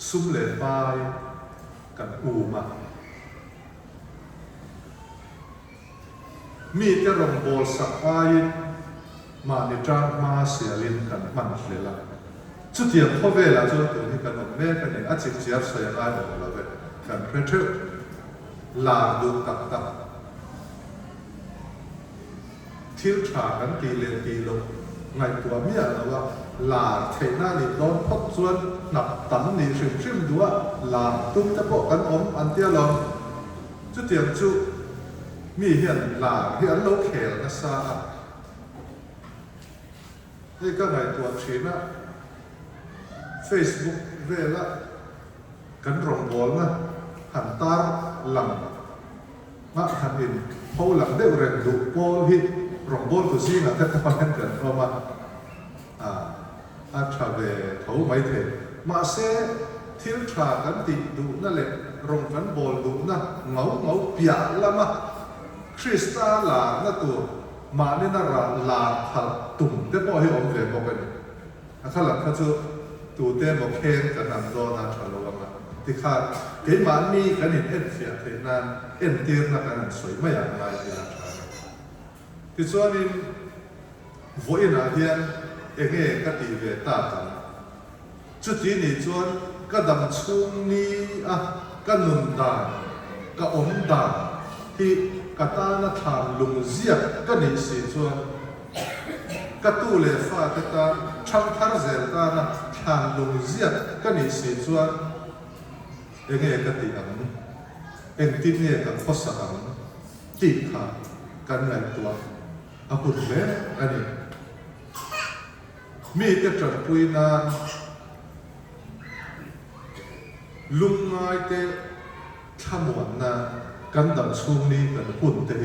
sum le pai kan u ma mi te rong bol sak ain ma ni trang ma sia lin kan man hle la chu tiang kho ve la chu tu ni kan me kan ni a chik chiar so ya ai lo ve kan pre la du tak thil tha kan ti le ti lo ngai tua mi a lo wa la the na ni don phok chuan nap tam ni rim dua la tum ta po kan om an tia lo chu tiang chu mi hian la hian lo khel na saนี่ก็ไงตัวชีนะ Facebook เวลากันรองบอลนะหันตาหลังมาหันอินเขาหลังได้เรียนดูบอลฮิตรองบอลตัวซีนะแต่ทำให้เกิดเพราะว่าอาชาเวเขาไม่เทมาเซ่ทิลทรากันติดดูนั่นแหละรองกันบอลดูนะเงาเปียละมาคริสตาลานะตัวมาเนี่ยน่าลาพัดตุ่มแต่พอให้อมเวบอกกันข้าหลังข้าจะตัวเต้นบอกเคนกันนำโดนชาโลมาที่ขาดเกี่ยมันมีกันเห็นเอ็นเสียเทนันเอ็นเตียนนักกันสวยไม่อย่างไรที่ราชาที่ส่วนนี้วัยนาเฮียนเองก็ตีเวตากันจุดที่นี่ส่วนก็ดำชุ่มนี้ก็นุนดานก็อมดานที่กตาณทานลุงเสียก็นี่สิจวนกตู้เลฟ้าตาช่างทาร์เซลตานะทานลุงเสียก็นี่สิจวนเองก็ติอันเองติดเนี่ยกับข้อสังติดขากันไงตัวอากุฎเล่อันนี้มีแต่จับปุยนานลุงไงแต่ขมวนนากันดังช่วงนี้กันปุ่นเตะ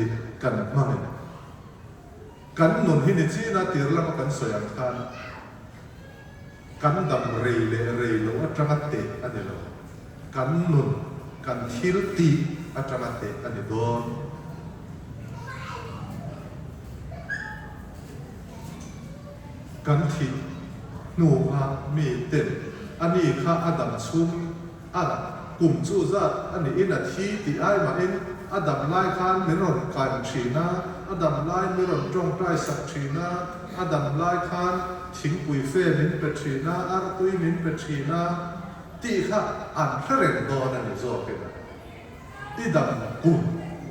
กันมั่งกันหนุนหินจีน่าตีร์ละกันสยามทานกันดังเรย์โลอัจฉริยะอันนี้โลกันหนุนกันทิลตีอัจฉริยะอันนี้โดนกันทินูอามีเต็มอันนี้ข้าอดัมช่วงกลุ่มจูจัดอันนี้อินที่ที่ไอ้มาอินอดัมไล่ขานมิรอนการชีนาอดัมไล่มิรอนจงใจสักชีนาอดัมไล่ขานทิ้งปุยเฟมินเป็ดชีนาอาร์ตุยมินเป็ดชีนาที่ข้าอันเร่งโดนอันนี้โจกันที่ดัมกลุ่ม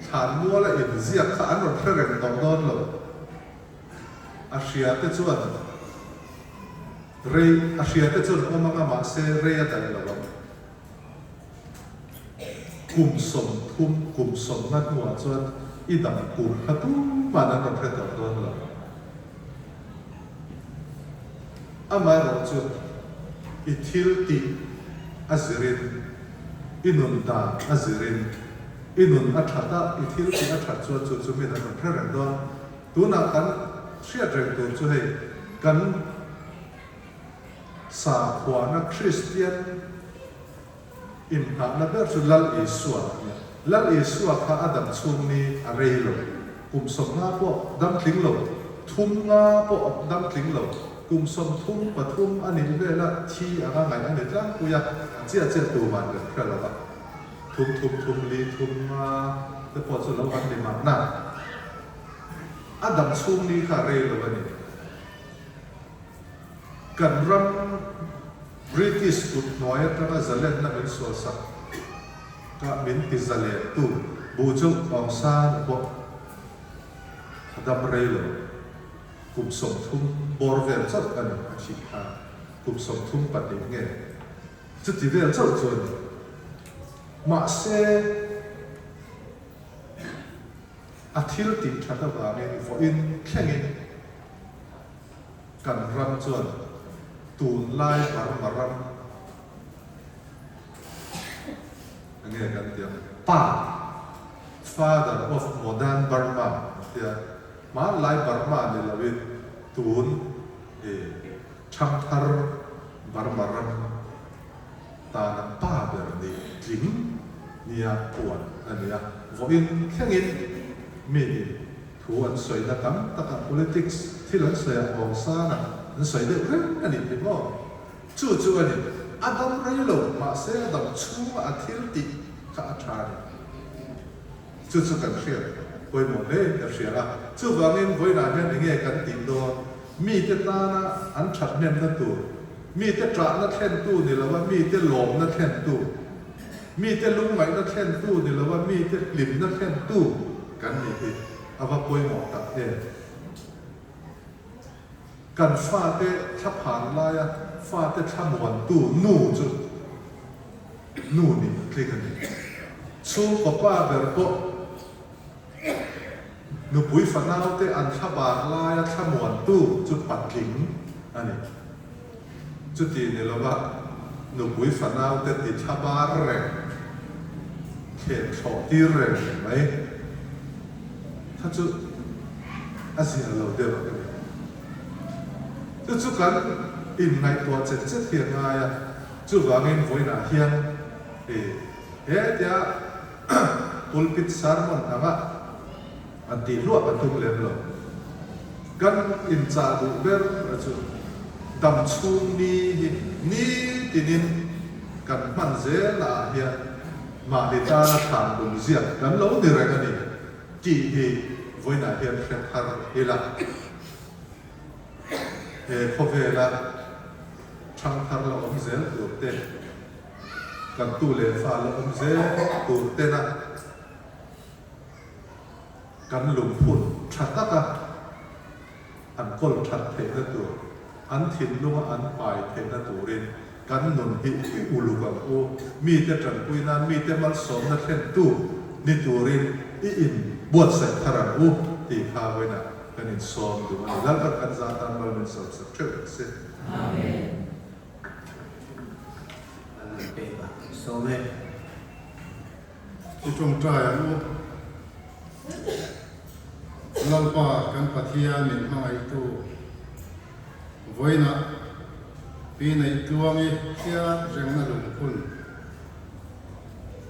ฐานมัวและอินเสียข้าอันนั้นเร่งโดนเลยอาเซียที่ชวนเรย์อาเซียที่ชวนว่ามังมาเซเรย์แต่ละวันกลุ่มสมทุมกลุ่มสมนักหัวจวน idam ku hatu mana na theta don la amai ro chu ithil ti azirin inun da azirin inun athata ithil ti athat chu mi na thera don tu na kan sia reng tu chu hei kan sa khwa na Christian in ha na ber chu lal Isua kha adam chung ni arei lo kum som nga po dam thling lo thum nga po dam thling lo kum som thum pathum ani vela thi anga ngai ani tlang ku ya chia tu man le khra la ba thum li thum nga te po chu lo kan ni ma na adam chung ni kha rei lo ba ni kan ram British ut noya tanga zalen na min so sa ka min ti zale tu bu chu ong sa bo adam rei lo kum som thum bor vel chot an chi kha kum som thum pa ti nge chu ti vel chot chon ma se athil ti thata ba nge fo in khlengin kan ram chon tun lai maram nghe kan tiếng father of modern Burma tia ma lai Burma ni lawin tun chamthar barmaram ta na pa ber ni tling nia puan ania voin khengin mi thu an soi na tam taka politics thilan soi ong sa na an soi de ren ani ti mo chu ani adam railo ma se adam chu athil ti ka athar chu kan share koi mo le ka share chu wangin voi na hian nge kan ti do mi te ta na an that nem na tu mi te tra na thlen tu ni lawa mi te lom na thlen tu mi te lung mai na thlen tu ni lawa mi te lim na thlen tu kan ni ti ava koi mo ta e kan fa te thaphan la ya fa te thamon tu nu chu nu ni klikan ni chu ko pa ber ko nu pui fanau te an thabar la ya thamon tu chu patling ani chu ti ne lawa nu pui fanau te ti thabar re khe tho ti re mai tha chu asia lo de ba chu kan in ngai to che thiang ngai a chu wangin voina hian he tia pulpit sermon anga anti lu atum lem lo kan in cha du ber chu dam chung ni tinin kan man ze la hian ma de ta na than dum zia kan lo ni ra ka ni ki hi voina hian khen har ila khovela chang thar la om zel tu te kan tu le fa la om zel tu te na kan lum phun thata ka an kol that the na tu an thin lu an pai the na tu rin kan nun hi ulu ka o mi te tran pui na mi te mal som na thlen tu ni tu rin I in buat sa tharan u ti kha wai na kan in som tu an lal kan za tan mal min som sa thre se Amen. Some trong trai lu lalpa kan pathia nin mai tu voina pi nei tuangi tia rengna lung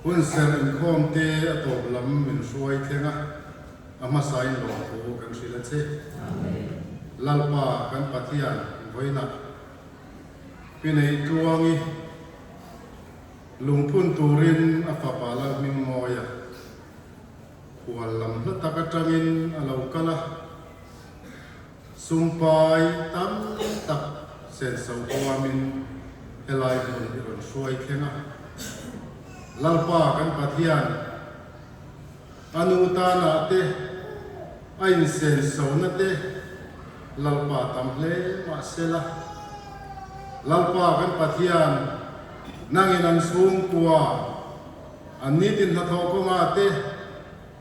kun ser in khom te atop lam min suai thenga ama sai lo tu kan sila che amen lalpa kan pathia voina pi nei tuangi lungpun turin afapala mingoya walam natakatangin alaukala sumpai tam tak sensau kawamin helai pun iron suai kena lalpa kan patian anutana te ain sensau na te lalpa tamle masela lalpa kan patian nanginan sung kuwa anitin na thoko nga te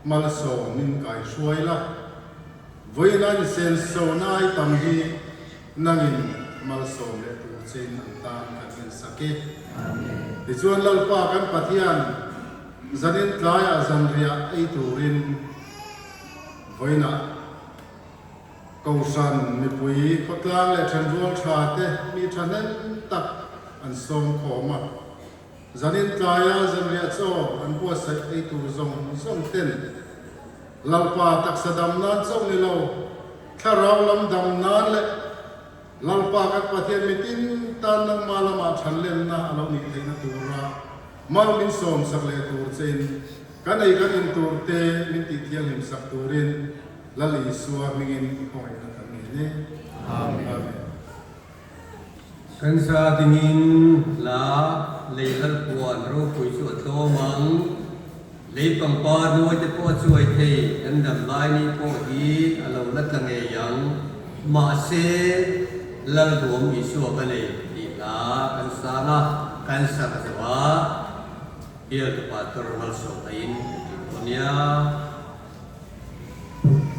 mal so min kai suai la voi nan sen so nai tam hi nangin mal so le tu chen an tan kan sake ti chuan lalpa kan pathian zanin tlaya zanria ei turin voina kausan mi pui khotlang le than rual tha te mi thanen tak an som khoma zanin tlaya zanria cho an bua sai ei tu zong ten lalpa tak sadam nan chong ni lo tharau lam dam nan le lalpa kan pathian mi tin tan nang malama thanlen na alo ni theina tura mal min som sak le tur chen kan ei kan in tur te min ti thiang him sak turin lali suwa mingin hoi na kan ni amen kan sa tingin la leilal puan ro pui su to mang le pang pa no te po chuai the kan dam lai ni po hi alo lat lang e yang ma se lal duam i su ka le ti la kan sa na kan sa ka wa ia tu pator mal so tain dunia Hãy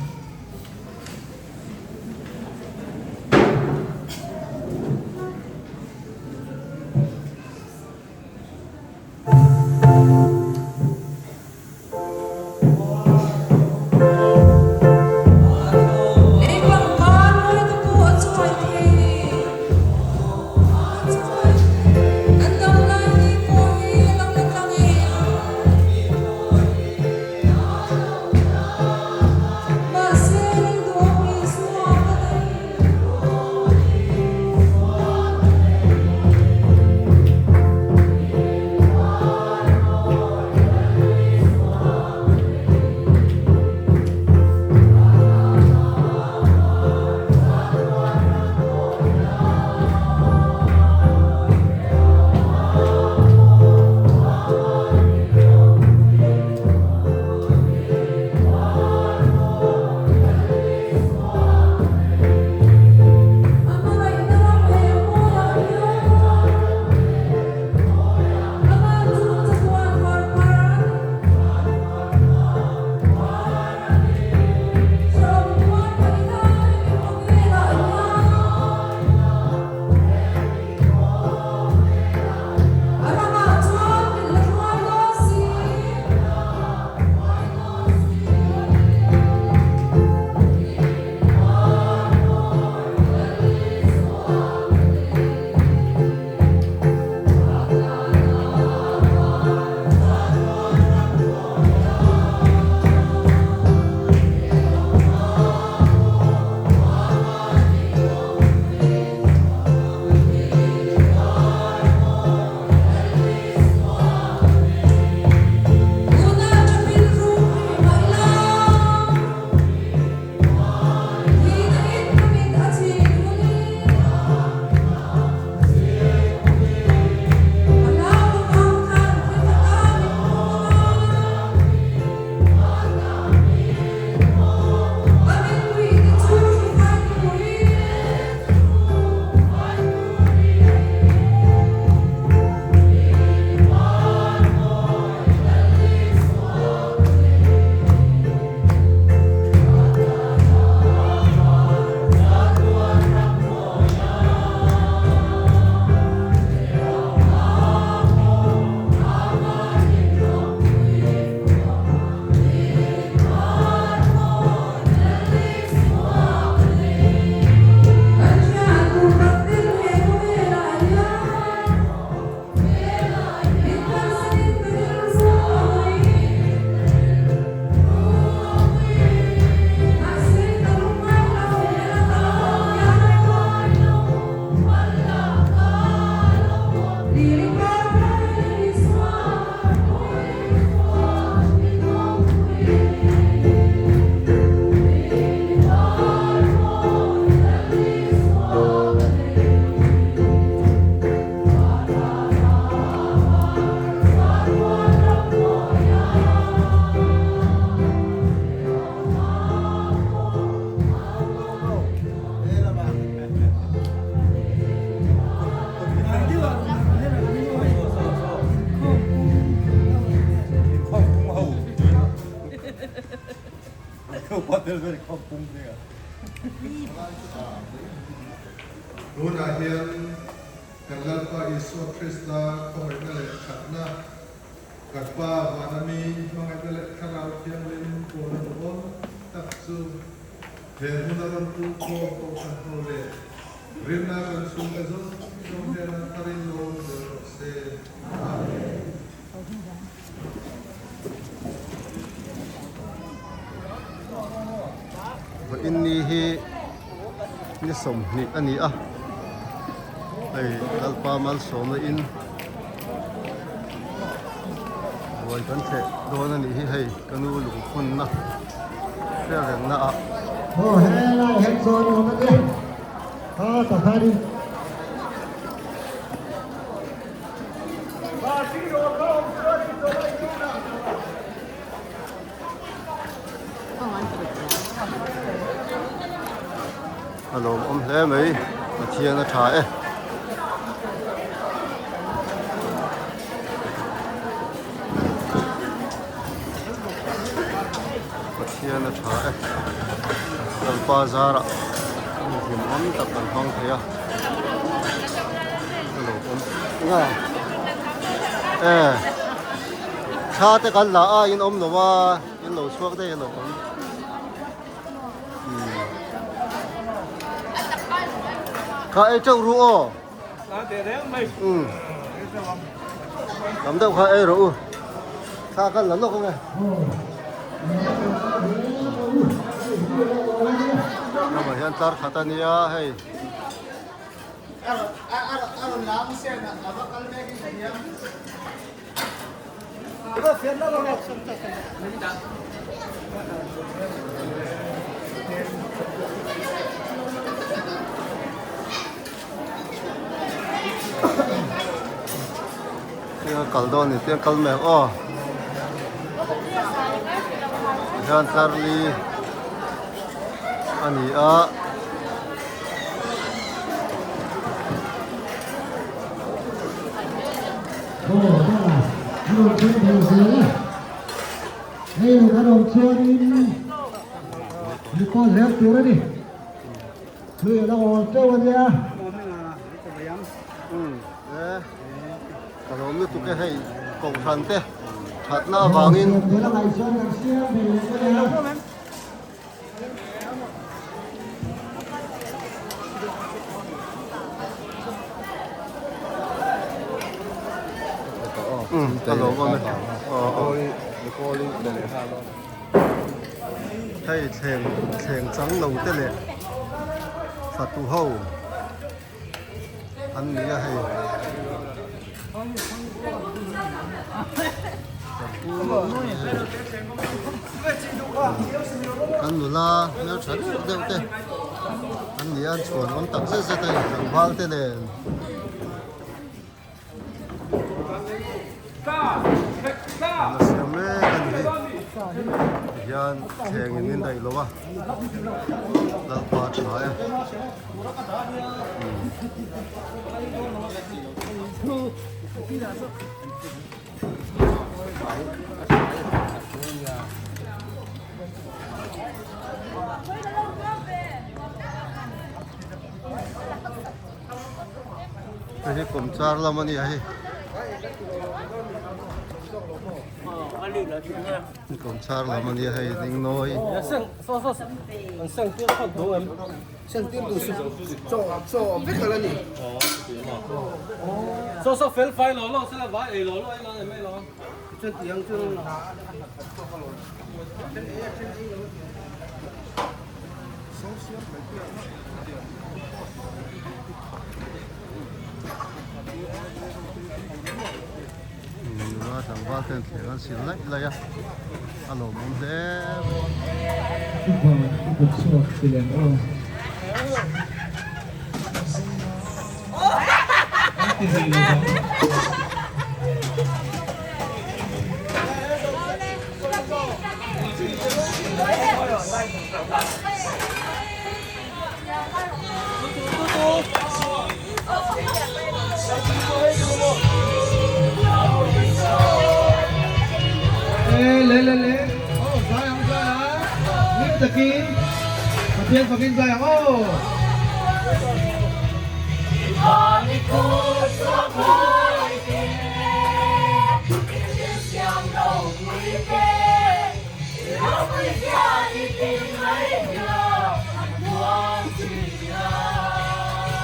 subscribe cho kênh Ghiền Mì Gõ để không bỏ lỡ รู้นะเฮียนกันแล้วก็อิสุคริสต์คงไม่ได้ขัดนะกับป้าวานามีคงไม่ได้คาราโอเกะเล่นโกนโอนตักซูเห็นมุนารันตุโคโตคันโตเลรินนากันซูเอซุชงเดนัทารินโลเดเซอาเมน อินนี้ฮีนี่สมนี่อันนี้ไอ้กัลปามัลสมอินวันกันเสร็จโดนอันนี้ให้กันดูหลุมคนนะเรื่องนะโอ้เฮ้ยเราเห็นโซนของมันดิต่อไปดิฮัลโหลเล่ไหมมาเทียนนะชายมาเทียนนะชายกัลปาซาระหิมอันตับกันห้องเทียฮัลโหลง่ายชาติกันละอินหรือว่าอินหลูช่วงได้หรือข้าไอ้เจ้ารู้อ๋อทำได้ข้าไอ้รู้ข้ากันหลังลูกไงเรามาเห็นตาขัดนี่ให้กัลโดนี่เตียงกัลแมกอ๋อยันซาร์ลีอันนี้โอ้ได้ลูกชิ้นเดียวเสียให้ลูกขนมเชียร์นี่ก็เลี้ยงตัวนี่คือเราเจ้าวันเดียขนมนี่ตุกให้กงทันเต้ถัดหน้าวางอินขนมก็ไม่ให้เชงจังลงเต้เลยสัตว์ตัวเฮาอันนี้ให้อันนู้นละแนวฉันเดี๋ยวเต้อันนี้อันส่วนมันตักเส้นเต้สังพารเต้เลยเสียงแม่กันดิยันเสียงอินได้หรอวะแล้วปาดฉายนี่ผมจาร์ละมันยังผมชาร์ละมันยังให้ดิ้งน้อย剩点好多人，像店都是做这个了你。说分快乐咯，现在玩A乐咯，那没咯，这样就。ว่าทางว่าเต็มเสียงสิเล็กเลยอ่ะฮัลโหลมุมเด้เลยโอ้ซ้ายของซ้ายนะลิฟต์ตะกี้ เพียงกับกินใจโอ้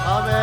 阿门。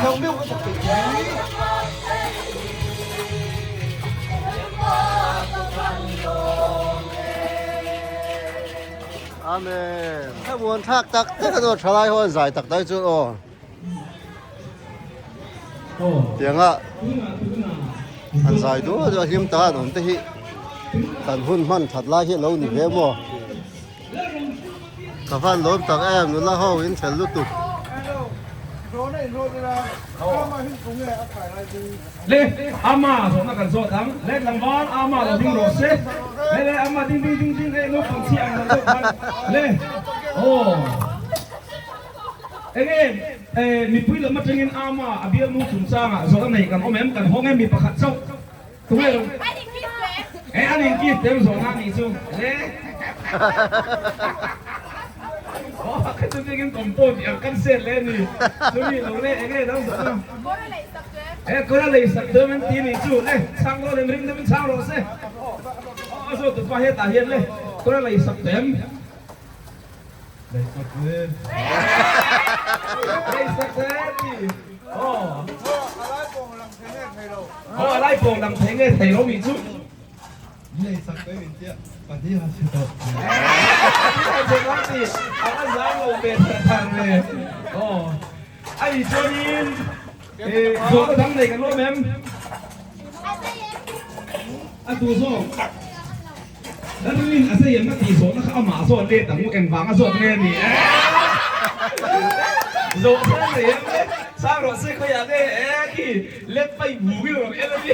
không biết có thật tình Amen.ถ้าวนทักตักถ้าโดนชลายหัวใจตักได้จุดโอ้เดี๋ยวอ่ะอันใจดูจะหิมตาหนุ่มที่ตันหุ่นมันถัดลายที่เราหนีเว้ยถ้าฟันล้มตักแอมนู่นละห้องอินเชลลุตุ le ama so na kan so tang le lang van ama lo ding ro se le ama ding le no pang si ang lo ban le oh again mi pui lo ma tengin ama abia mu chun sang a so kan nei kan omem kan hong em mi pakhat so tu le anh em kia tem so na ni so le cái tôi cái công bố thì ăn xét lên đi, tôi đi lâu lên cái đó rồi. Có lấy sạch đỡ mình tin đi chú lên, sang đó lên rim mình sang rồi xe. Rồi tôi qua hết ta hiện lên, có lấy sạch đếm. Lấy sạch đếm. Lấy sạch đếm đi. Lại bồng làm thế nghe thầy nó bị chú. lấy sạch cái mình tiếc bản thân là sự thật Thế lắm thì anh dám ngồi về thằng này anh cho nhìn số cái thằng này cái lỗ em anh tu số đó là mình anh sẽ nhận cái số nó không mà số lên tặng một em vàng số nghe nè số cái này em sao rồi sẽ khơi à đây cái lên bay bù cái rồi em đi